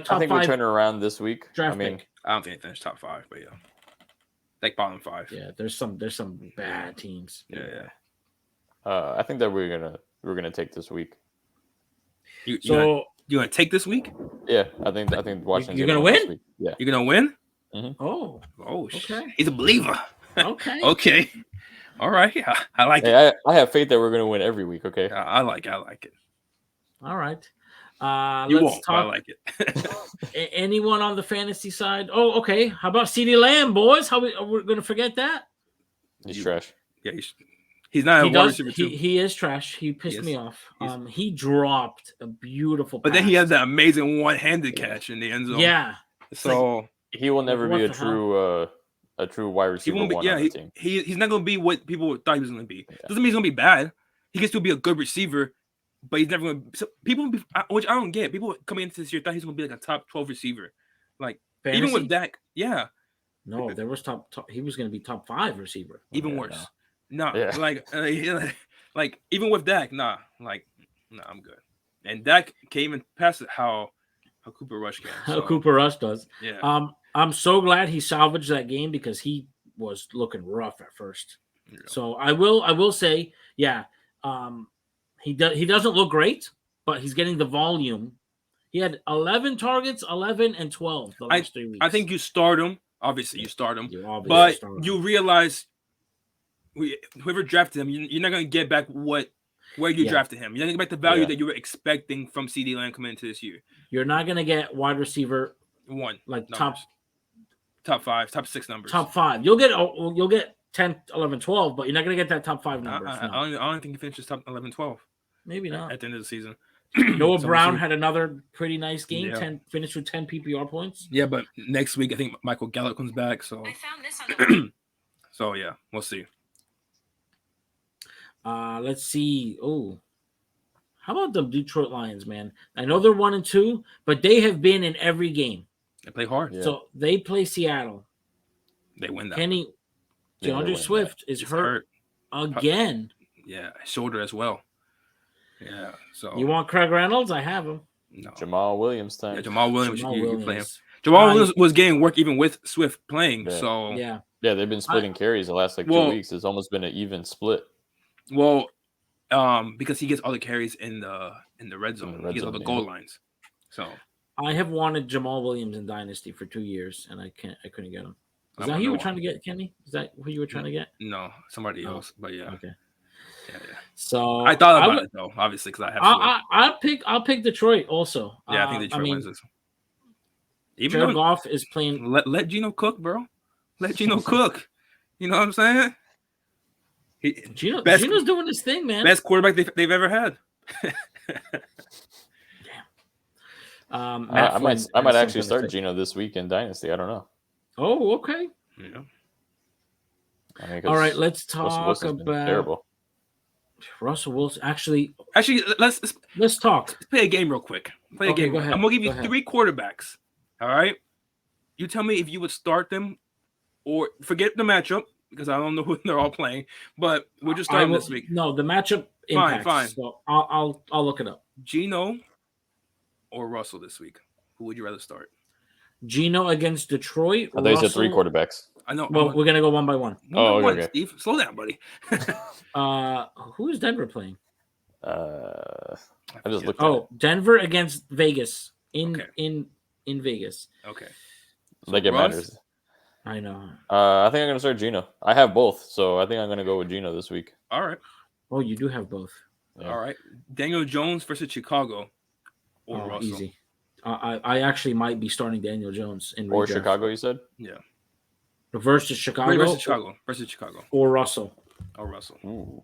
Top 5. We turn around this week. I don't think they finish top 5, but bottom 5. Yeah, there's some bad teams. Yeah. I think that we're gonna take this week. You gonna take this week? Yeah, I think Washington's you're gonna win. This week. Yeah, you're gonna win. Mm-hmm. Oh, okay. He's a believer. Okay. Okay. All right. I like it. I have faith that we're gonna win every week. Okay. I like it. All right. You let's won't. talk. I like it. Anyone on the fantasy side? Oh, okay. How about CeeDee Lamb, boys? We're gonna forget that? He's trash. Yeah, he's not a wide receiver too. He is trash. He pissed me off. He dropped a beautiful pass. But then he has that amazing one-handed catch in the end zone. Yeah. So he will never be a true wide receiver. He won't be, he's not gonna be what people thought he was gonna be. Doesn't mean he's gonna be bad. He can still be a good receiver, but he's never gonna. So which I don't get. People coming into this year thought he's gonna be like a top 12 receiver. Fantasy? Even with Dak, yeah. No, there was top. He was gonna be top 5 receiver. Even worse. No, even with Dak, nah. No, I'm good. And Dak can't even pass it how Cooper Rush can. How Cooper Rush does. Yeah. I'm so glad he salvaged that game because he was looking rough at first. Yeah. So I will say, yeah, he doesn't look great, but he's getting the volume. He had 11 targets, 11 and 12 the last 3 weeks. I think you start him. Obviously, you start him. But you realize whoever drafted him, you're not going to get back where you drafted him. You're not going to get back the value that you were expecting from CD Lamb coming into this year. You're not going to get wide receiver like numbers. top 5, top 6 numbers. Top 5. You'll get 10, 11, 12, but you're not going to get that top 5 numbers. I don't think he finishes top 11, 12. Maybe not. At the end of the season. Noah Brown had another pretty nice game. Finished with 10 PPR points. Yeah, but next week I think Michael Gallup comes back. So I found this on so yeah, we'll see. Let's see. Oh, how about the Detroit Lions, man? I know they're 1-2, but they have been in every game. They play hard. Yeah. So they play Seattle. They win that. DeAndre Swift is hurt again. Yeah, shoulder as well. Yeah. So you want Craig Reynolds? I have him. No. Jamal Williams time. Yeah, Jamal Williams. You play him. Jamal Williams was getting work even with Swift playing. Yeah. So yeah, they've been splitting carries the last 2 weeks. It's almost been an even split. Well, because he gets all the carries in the red zone. He gets all the goal lines. So I have wanted Jamal Williams in Dynasty for 2 years, and I couldn't get him. Is that who you were trying to get, Kenny? Is that who you were trying to get? No, somebody else. But yeah. Okay. Yeah. So I thought about it though, obviously, because I have. I'll pick Detroit also. Yeah, I think Detroit wins this. Even Jared Goff is playing. Let Geno cook, bro. Let Geno cook. You know what I'm saying? Geno's doing his thing, man. Best quarterback they've ever had. Damn. I might actually start Geno this week in Dynasty. I don't know. Oh, okay. Yeah. All right, let's talk about terrible. Russell Wilson. Actually, let's talk. Let's play a game real quick. Play a game. Go ahead. I'm gonna give you 3 quarterbacks. All right. You tell me if you would start them or forget the matchup because I don't know who they're all playing. But we'll just start them this week. No, the matchup impacts. Fine. So I'll look it up. Geno or Russell this week. Who would you rather start? Geno against Detroit. I thought you said 3 quarterbers. I know. Well, we're gonna go one by one. Okay. Steve, slow down, buddy. Who is Denver playing? I just looked. Denver against Vegas in Vegas. Okay. Like it matters. I know. I think I'm gonna start Geno. I have both, so I think I'm gonna go with Geno this week. All right. Oh, you do have both. Yeah. All right. Daniel Jones versus Chicago. Or Russell. Easy. I actually might be starting Daniel Jones in or Chicago. You said? Yeah. Versus Chicago. Versus Chicago. Or Russell. Ooh.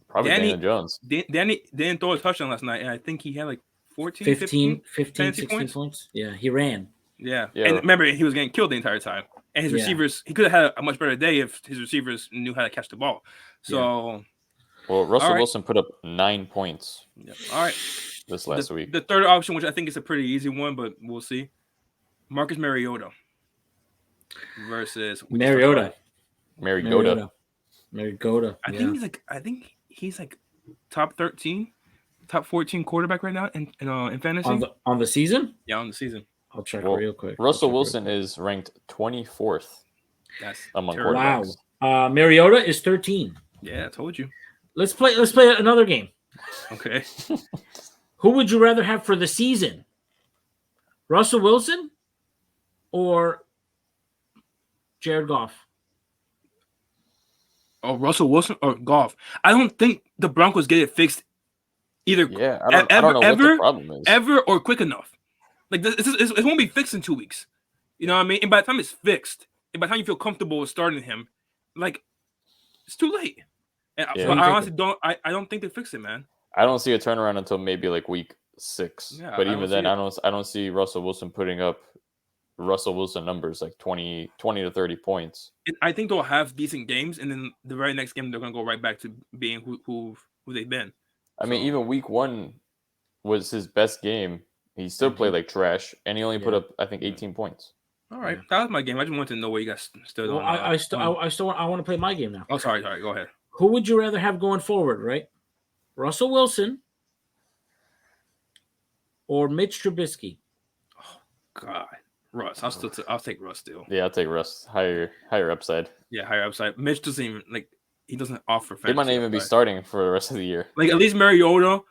Probably Daniel Jones. Danny didn't throw a touchdown last night, and I think he had like 15, 16 points. Yeah, he ran. Yeah. And remember, he was getting killed the entire time. And his receivers, he could have had a much better day if his receivers knew how to catch the ball. So, well, Russell Wilson put up 9 points. Yeah. All right. This last week. The third option, which I think is a pretty easy one, but we'll see. Marcus Mariota versus Mariota. I think he's like top 13, top 14 quarterback right now in fantasy. On the season? Yeah, on the season. I'll check real quick. Russell Wilson is ranked 24th. That's among quarterbacks. Wow. Mariota is 13. Yeah, I told you. Let's play another game. Okay. Who would you rather have for the season? Russell Wilson or Jared Goff? Oh, Russell Wilson or Goff? I don't think the Broncos get it fixed either. Yeah, I don't know what the problem is. Ever or quick enough. Like it won't be fixed in 2 weeks. You know what I mean? And by the time it's fixed, and by the time you feel comfortable with starting him, like it's too late. And I honestly don't. I don't think they fix it, man. I don't see a turnaround until maybe like week 6. Yeah, but even then, I don't see Russell Wilson putting up Russell Wilson numbers like 20 to 30 points. I think they'll have decent games, and then the very next game they're gonna go right back to being who they've been. I mean, even week 1 was his best game. He still played like trash, and he only put up, I think, 18 points. All right, that was my game. I just wanted to know where you guys stood. Well, I want to play my game now. Oh, sorry. Go ahead. Who would you rather have going forward, right? Russell Wilson or Mitch Trubisky? Oh God, Russ. I'll take Russ still. Yeah, I'll take Russ. Higher upside. Yeah, higher upside. Mitch doesn't even he doesn't offer fantasy. He might not even be starting for the rest of the year. Like at least Mariota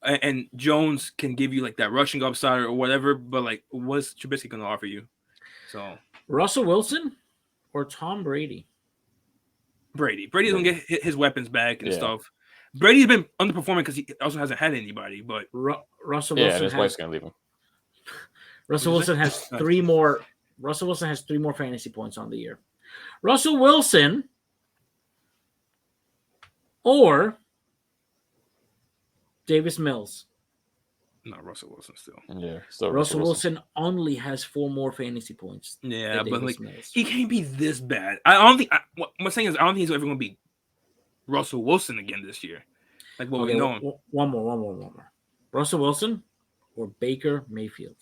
and Jones can give you like that rushing upside or whatever, but like what's Trubisky gonna offer you? So Russell Wilson or Tom Brady? Brady's gonna get his weapons back and stuff. Brady's been underperforming because he also hasn't had anybody, but Russell Wilson his wife's gonna leave him. Russell Wilson has 3 more. Russell Wilson has 3 more fantasy points on the year. Russell Wilson or Davis Mills? No, Russell Wilson still. Yeah, still Russell Wilson only has 4 more fantasy points. Yeah, but like he can't be this bad. I don't think. What I'm saying is, I don't think he's ever going to be Russell Wilson again this year. Like what we know him. One more. Russell Wilson or Baker Mayfield?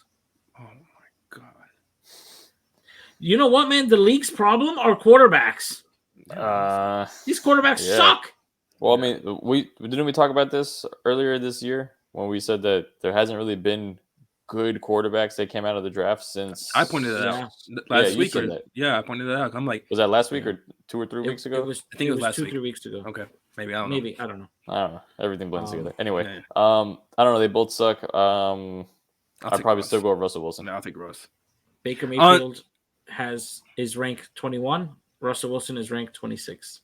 Oh my God! You know what, man? The league's problem are quarterbacks. These quarterbacks suck. Well, I mean, didn't we talk about this earlier this year when we said that there hasn't really been good quarterbacks that came out of the draft since. I pointed that out last week. I pointed that out. I'm like, was that last week or 2 or 3 weeks ago? I think it was last 2-3 weeks ago. Okay, maybe I don't know. Maybe I don't know. Everything blends together. Anyway, I don't know. They both suck. I'd probably still go with Russell Wilson. No, I'll take Russ. Baker Mayfield is ranked 21. Russell Wilson is ranked 26.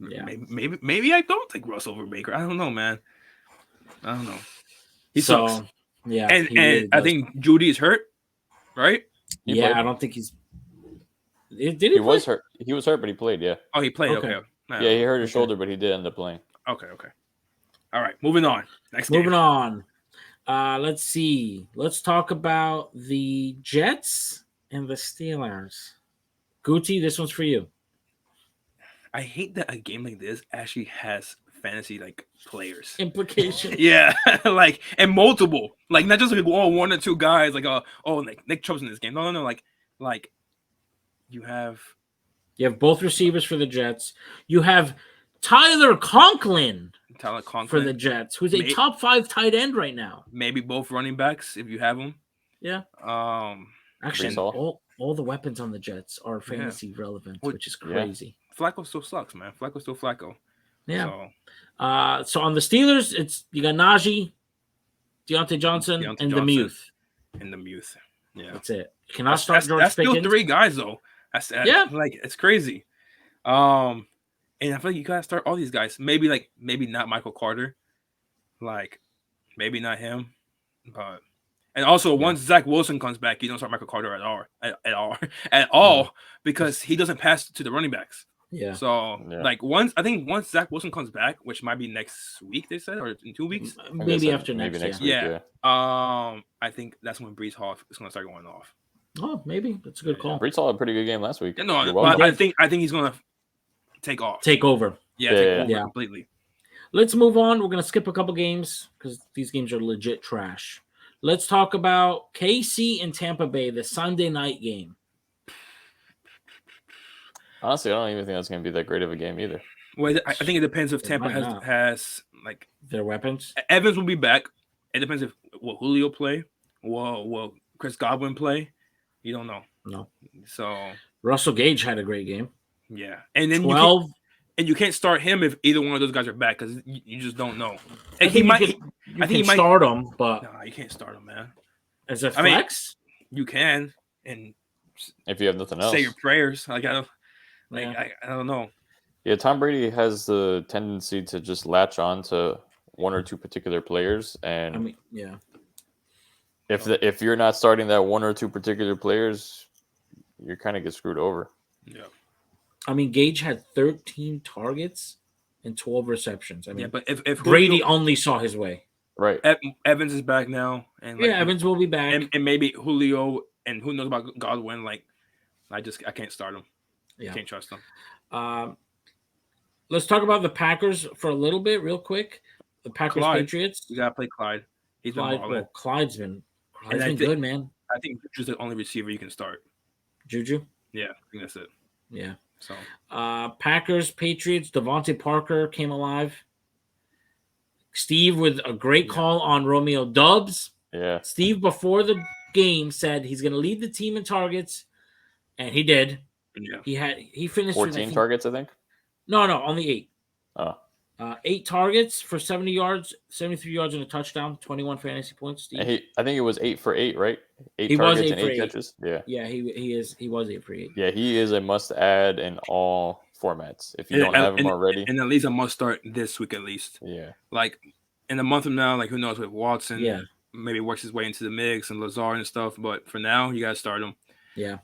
Yeah, maybe I don't take Russ over Baker. I don't know, man. I don't know. He sucks. Yeah, and really I think Judy is hurt, right? I don't think he's. Did he? He was hurt. He was hurt, but he played. Yeah. Oh, he played. Okay. Yeah, he hurt his shoulder, but he did end up playing. Okay. All right, moving on. Moving on. Let's see. Let's talk about the Jets and the Steelers. Gucci, this one's for you. I hate that a game like this actually has fantasy players implication. Yeah, and multiple, not just 1 or 2 guys. Like Nick Chubb's in this game. No. Like you have both receivers for the Jets. You have Tyler Conklin for the Jets, who's a top 5 tight end right now. Maybe both running backs if you have them. Yeah. Actually, all the weapons on the Jets are fantasy relevant, which is crazy. Flacco still sucks, man. Flacco's still Flacco. Yeah. So on the Steelers, you got Najee, Deontay Johnson, and the Muth. Yeah. That's it. You cannot start George Pickens. That's still 3 guys, though. It's crazy. And I feel like you gotta start all these guys. Maybe not Michael Carter. Maybe not him. But and also once Zach Wilson comes back, you don't start Michael Carter at all because he doesn't pass to the running backs. Yeah. So once Zach Wilson comes back, which might be next week, they said, or in 2 weeks, maybe after next week. Yeah. I think that's when Breece Hall is gonna start going off. Oh, maybe that's a good call. Breece Hall had a pretty good game last week. No, but I think he's gonna take over. Yeah, completely. Let's move on. We're gonna skip a couple games because these games are legit trash. Let's talk about KC and Tampa Bay, the Sunday night game. Honestly, I don't even think that's going to be that great of a game either. Well, I think it depends if Tampa has their weapons. Evans will be back. It depends if Julio play. Will Chris Godwin play? You don't know. No. So Russell Gage had a great game. Yeah, and then 12. You can't start him if either one of those guys are back because you just don't know. And he might start him, but no, you can't start him, man. As a flex, you can, and if you have nothing else, say your prayers. I don't know. Yeah, Tom Brady has the tendency to just latch on to 1 or 2 particular players, and if you're not starting that 1 or 2 particular players, you kind of get screwed over. Yeah. Gage had 13 targets and 12 receptions. But if Brady only saw his way. Right. Evans is back now. And Evans will be back. And maybe Julio, and who knows about Godwin. I can't start him. Yeah. Can't trust him. Let's talk about the Packers for a little bit, real quick. The Packers Patriots. You gotta play Clyde. He's been balling. Clyde's been good, man. I think Juju's the only receiver you can start. Juju? Yeah, I think that's it. Yeah. So Packers, Patriots, Devontae Parker came alive. Steve with a great call on Romeo Doubs. Yeah. Steve, before the game, said he's going to lead the team in targets, and he did. Yeah. He finished 14 with, targets, I think. No, only 8. Oh. 8 targets for 70 yards, 73 yards and a touchdown, 21 fantasy points. Steve. I think it was 8 for 8, right? 8 He was targets 8 and for 8 8. catches. Yeah. Yeah, he was 8 for 8. Yeah, he is a must add in all formats. If you don't have him already. And at least a must start this week at least. Yeah. Like in a month from now, like who knows with Watson. Yeah. Maybe works his way into the mix and Lazard and stuff. But for now, you gotta start him. Yeah.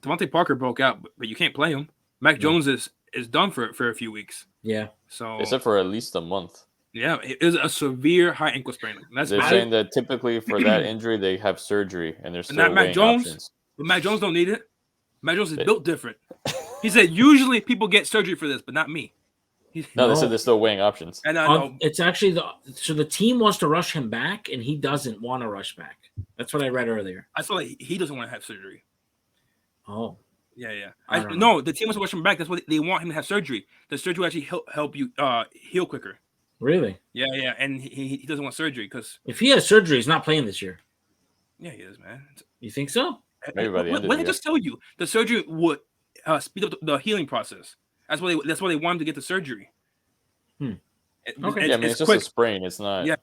Devontae Parker broke out, but you can't play him. Mac Jones is done for a few weeks. Yeah. So they said for at least a month. Yeah, it is a severe high ankle sprain. They're saying that typically for that injury they have surgery and they're still weighing options. But Mac Jones don't need it. Mac Jones is built different. He said usually people get surgery for this, but not me. No, they said they're still weighing options. And I know it's actually the team wants to rush him back, and he doesn't want to rush back. That's what I read earlier. I saw like he doesn't want to have surgery. Oh. Yeah. No, the team wants to rush him back. That's what they want him to have surgery. The surgery will actually help you heal quicker. Really? Yeah. And he doesn't want surgery because if he has surgery, he's not playing this year. Yeah, he is, man. You think so? Maybe by the end of the year. What did I just tell you? The surgery would speed up the healing process. That's why they want him to get the surgery. Okay. Yeah, I mean, it's just a sprain. It's not. Yeah.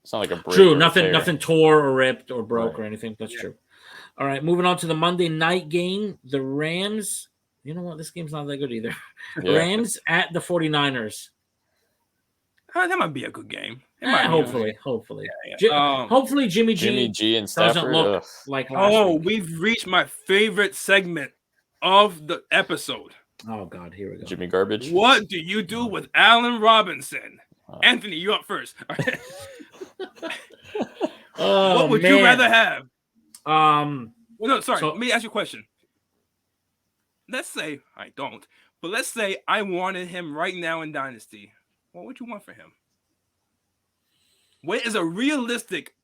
It's not like a break. True. Nothing tore or ripped or broke or anything. That's true. All right, moving on to the Monday night game. The Rams. You know what? This game's not that good either. Yeah. Rams at the 49ers. That might be a good game. Hopefully. Yeah. Hopefully Jimmy G and Stafford doesn't look like last week. We've reached my favorite segment of the episode. Oh, God. Here we go. Jimmy Garbage. What do you do with Allen Robinson? Anthony, you up first. What would you rather have? Let me ask you a question. Let's say I don't, but let's say I wanted him right now in Dynasty. What would you want for him? What is a realistic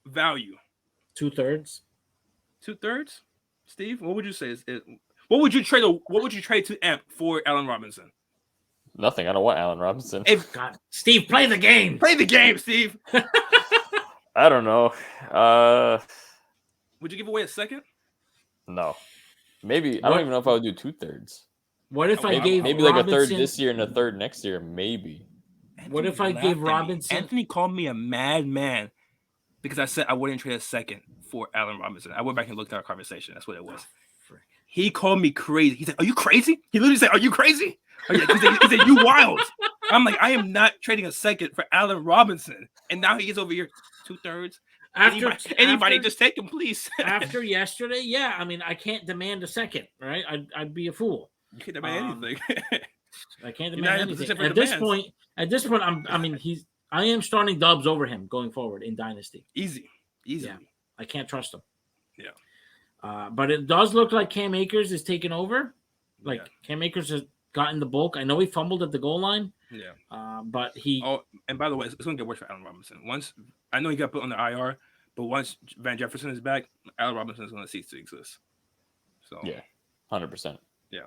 value? 2/3. 2/3? Steve, what would you say? What would you trade to Amp for Allen Robinson? Nothing. I don't want Allen Robinson. God, Steve, play the game. Play the game, Steve. I don't know. Would you give away a second? No. Maybe. I don't even know if I would do 2/3. What if I gave maybe Robinson, like a third this year and a third next year? Maybe. What if I gave Robinson? Anthony called me a madman because I said I wouldn't trade a second for Allen Robinson. I went back and looked at our conversation. That's what it was. He called me crazy. He said, "Are you crazy?" He literally said, "Are you crazy?" He said, "You wild." I'm like, I am not trading a second for Allen Robinson. And now he is over here 2/3. Anybody just take him, please. After yesterday, yeah. I mean, I can't demand a second, right? I'd be a fool. You can't demand anything. I can't demand anything. At this point, I am starting Dubs over him going forward in Dynasty. Easy. Yeah, I can't trust him. Yeah. But it does look like Cam Akers is taking over. Cam Akers has gotten the bulk. I know he fumbled at the goal line. Yeah. But he. Oh, and by the way, it's going to get worse for Allen Robinson. I know he got put on the IR, but once Van Jefferson is back, Allen Robinson is going to cease to exist. So. Yeah. 100%. Yeah.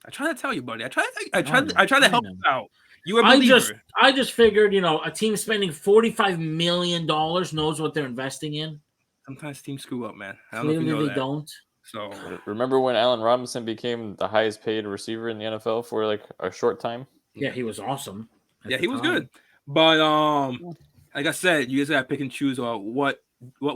I try to tell you, buddy. I try to help you out. You are a believer. I just figured, a team spending $45 million knows what they're investing in. Sometimes teams screw up, man. I don't know if you know they don't. So remember when Allen Robinson became the highest paid receiver in the NFL for like a short time? Yeah, he was awesome. Yeah, he was good. But like I said, you guys gotta pick and choose what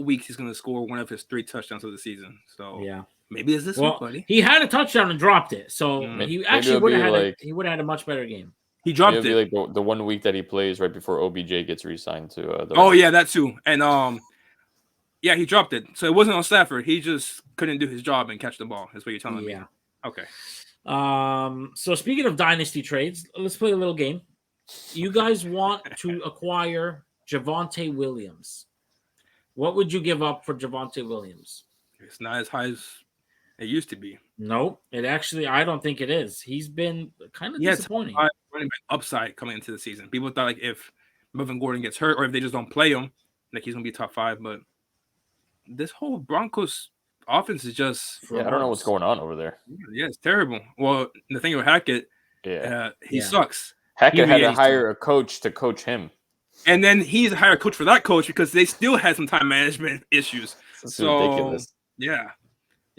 weeks he's gonna score one of his 3 touchdowns of the season. So yeah. Maybe it's this week, buddy. He had a touchdown and dropped it. So he actually would have had a much better game. He dropped it. Like the 1 week that he plays right before OBJ gets re-signed to the yeah, that too. And yeah, he dropped it. So it wasn't on Stafford. He just couldn't do his job and catch the ball. That's what you're telling me. Yeah. Okay. So speaking of dynasty trades, let's play a little game. You guys want to acquire Javonte Williams. What would you give up for Javonte Williams? It's not as high as it used to be. Nope. I don't think it is. He's been kind of disappointing. Running back upside coming into the season. People thought like if Melvin Gordon gets hurt or if they just don't play him, like he's gonna be top 5. But this whole Broncos offense is just I don't know what's going on over there. Yeah, it's terrible. Well, Nathaniel Hackett, he sucks. Hackett had to really hire a coach to coach him. And then he's a hire coach for that coach because they still had some time management issues. That's ridiculous. Yeah.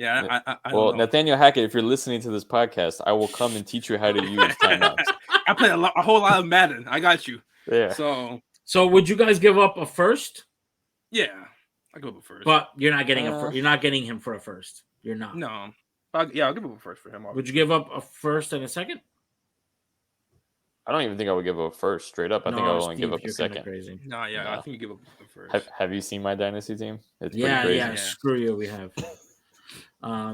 I well, don't know. Nathaniel Hackett, if you're listening to this podcast, I will come and teach you how to use timeouts. I play a whole lot of Madden. I got you. Yeah. So would you guys give up a first? Yeah, I go up a first. But you're not getting you're not getting him for a first. You're not. No. I'll give up a first for him. Would you give up a first and a second? I don't even think I would give up a first straight up. I think I would only give up a second. Crazy. No, I think you give up a first. Have you seen my dynasty team? It's pretty crazy. Yeah. Screw you. We have. I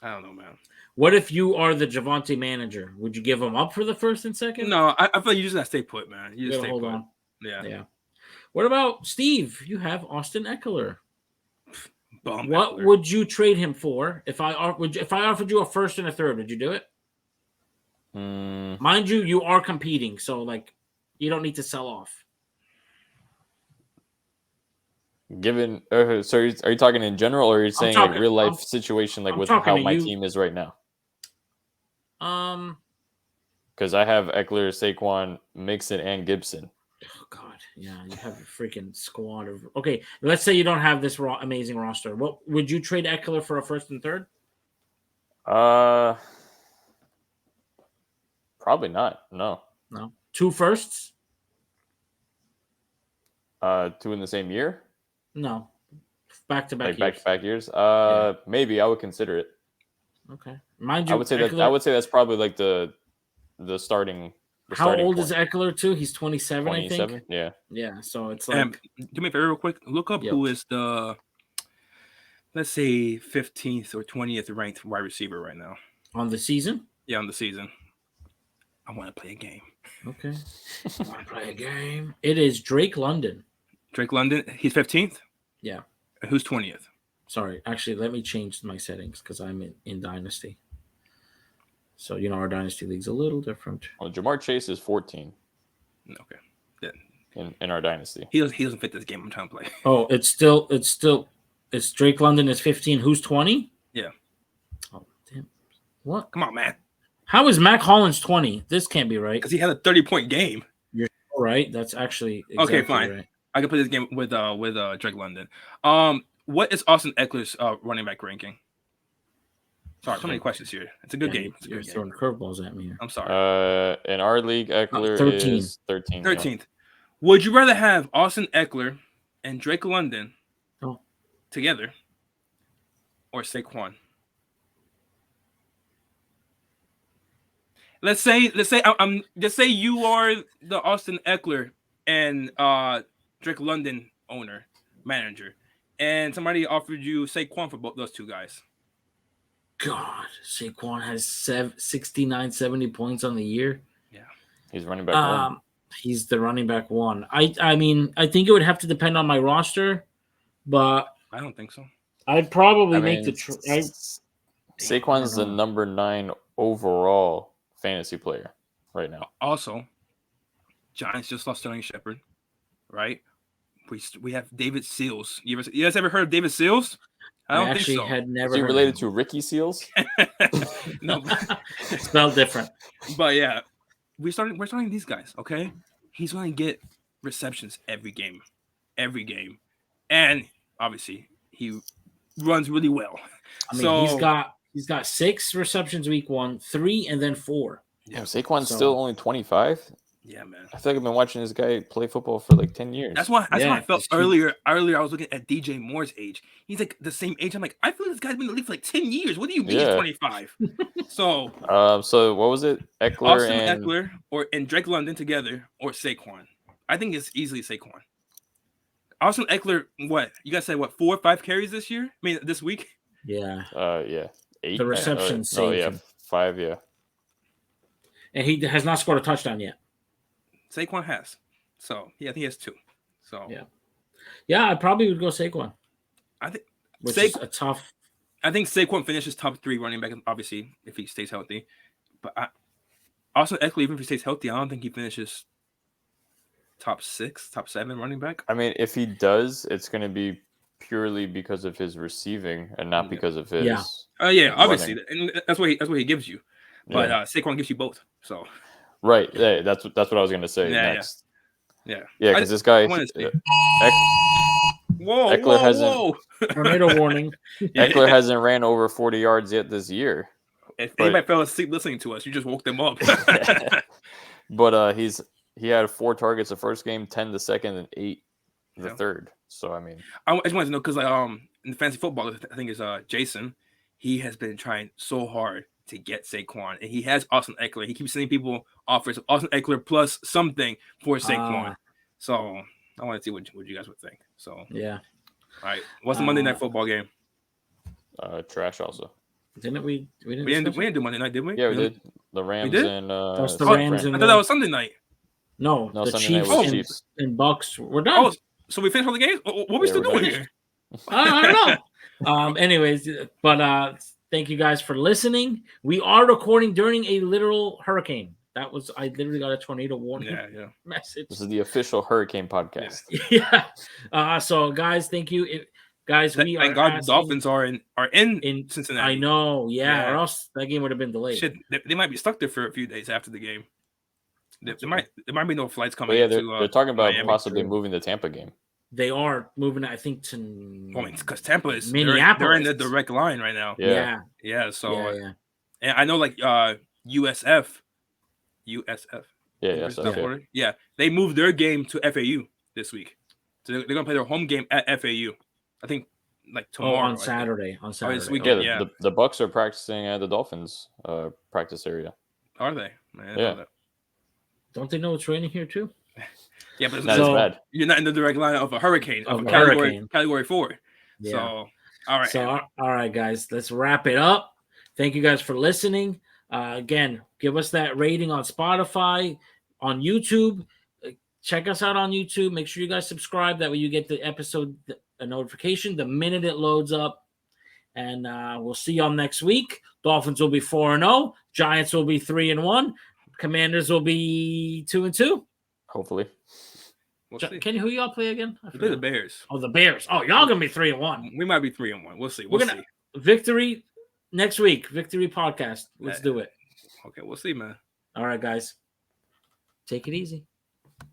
don't know, man. What if you are the Javonte manager? Would you give him up for the first and second? No, I feel like you just gotta stay put, man. You just hold put. on. Yeah. What about Steve? You have Austin Eckler. What Eckler. would you trade him for? If I offered you a first and a third, would you do it? Mind you are competing, so you don't need to sell off. Given, so are you talking in general, or are you saying real life situation, with how my team is right now? Because I have Eckler, Saquon, Mixon, and Gibson. Oh God, yeah, you have a freaking squad of. Okay, let's say you don't have this amazing roster. What would you trade Eckler for a first and third? Probably not. No. 2 firsts? 2 in the same year? No, back-to-back years. Back-to-back years. Maybe I would consider it. Okay, mind you, I would say that's probably the starting. How old is Eckler too? He's 27, I think. Yeah. Yeah. So it's do me a favor, real quick. Look up who is the, let's say, 15th or 20th ranked wide receiver right now on the season. Yeah, on the season. I want to play a game. Okay. I want to play a game. It is Drake London. Drake London. He's 15th. Yeah. And who's 20th? Sorry, actually, let me change my settings because I'm in Dynasty. So, our Dynasty League's a little different. Well, Jamar Chase is 14. Okay. Yeah. In our Dynasty. He doesn't fit this game I'm trying to play. Oh, it's Drake London is 15. Who's 20? Yeah. Oh, damn. What? Come on, man. How is Mac Hollins 20? This can't be right. Because he had a 30-point game. You're right. That's actually exactly okay, fine. Right. I can play this game with Drake London. What is Austin Eckler's running back ranking? Sorry, so many questions here. It's a good game. You're throwing curveballs at me here. I'm sorry. In our league, Eckler 13. is 13. 13th. Yeah. Would you rather have Austin Eckler and Drake London together or Saquon? Let's say you are the Austin Eckler and Drake London manager, and somebody offered you Saquon for both those two guys. God, Saquon has 69, 70 points on the year. Yeah, he's running back one. He's the running back one. I mean, I think it would have to depend on my roster, but I don't think so. I'd probably make the. Saquon's the number 9 overall fantasy player right now. Also, Giants just lost Sterling Shepard, right? We have David Seals. You guys ever heard of David Seals? I don't think so. Had never. Is he related to Ricky Seals? No, spelled different. But yeah, we're starting these guys. Okay, he's going to get receptions every game, and obviously he runs really well. I mean, he's got 6 receptions week 1, 3, and then 4. Yeah, Saquon's still only 25. Yeah, man. I feel like I've been watching this guy play football for like 10 years. That's why I felt earlier. Earlier, I was looking at DJ Moore's age. He's like the same age. I'm like, I feel this guy's been in the league for like 10 years. What do you mean he's 25? So what was it? Eckler and Drake London together or Saquon? I think it's easily Saquon. Austin Eckler, what? You guys said what? 4 or 5 carries this year? I mean, this week? Yeah. Yeah. 8. The reception saved him. 5, yeah. And he has not scored a touchdown yet. Saquon has. So, yeah, I think he has 2. So, yeah, I probably would go Saquon. I think is a tough. I think Saquon finishes top 3 running back, obviously, if he stays healthy. But Austin Eckler, even if he stays healthy, I don't think he finishes top 6, top 7 running back. I mean, if he does, it's going to be purely because of his receiving and not because of his. Yeah, obviously, and that's what he gives you. But Saquon gives you both. So. Right. Yeah, that's what I was gonna say next. Yeah. Because this guy. Whoa! Tornado warning. Eckler hasn't ran over 40 yards yet this year. If anybody fell asleep listening to us, you just woke them up. But he had 4 targets the first game, 10 the second, and 8 the third. So I mean, I just wanted to know because in fantasy football, I think it's Jason. He has been trying so hard to get Saquon, and he has Austin Eckler. He keeps sending people offers of Austin Eckler plus something for Saquon. So I want to see what you guys would think. So yeah. All right. What's the Monday Night Football game? Trash also. Didn't we? We didn't do Monday night, did we? Yeah, we did. The Rams and the Rams. I thought that was Sunday night. No, the Sunday Chiefs and Bucks. We're done. Oh, so we finished all the games. What are we still doing here? I don't know. Anyways, but thank you guys for listening. We are recording during a literal hurricane. I literally got a tornado warning message. This is the official hurricane podcast. Yeah. So guys, thank you. Guys, we thank God the Dolphins are in Cincinnati. I know, or else that game would have been delayed. Shit, they might be stuck there for a few days after the game. There might be no flights coming. They're talking about Miami. possibly moving the Tampa game. They are moving, I think, to because Tampa is Minneapolis. They're in the direct line right now. Yeah. So, and I know like USF. Yeah, they moved their game to FAU this week. So they're gonna play their home game at FAU. I think like tomorrow on Saturday. this weekend. The Bucks are practicing at the Dolphins practice area. Are they? Man, yeah. Don't they know it's raining here too? Yeah, but not as bad. You're not in the direct line of a hurricane, category 4. Yeah. So all right. So all right, guys, let's wrap it up. Thank you guys for listening. Again, give us that rating on Spotify, on YouTube. Check us out on YouTube. Make sure you guys subscribe. That way you get the episode a notification the minute it loads up. And we'll see y'all next week. Dolphins will be 4-0. Giants will be 3-1. Commanders will be 2-2. Hopefully. Kenny, who y'all play again? We play the Bears. Oh, the Bears. Oh, y'all gonna be 3-1. We might be 3-1. We'll see. We'll see. Victory next week. Victory podcast. Let's do it. Okay, we'll see, man. All right, guys. Take it easy.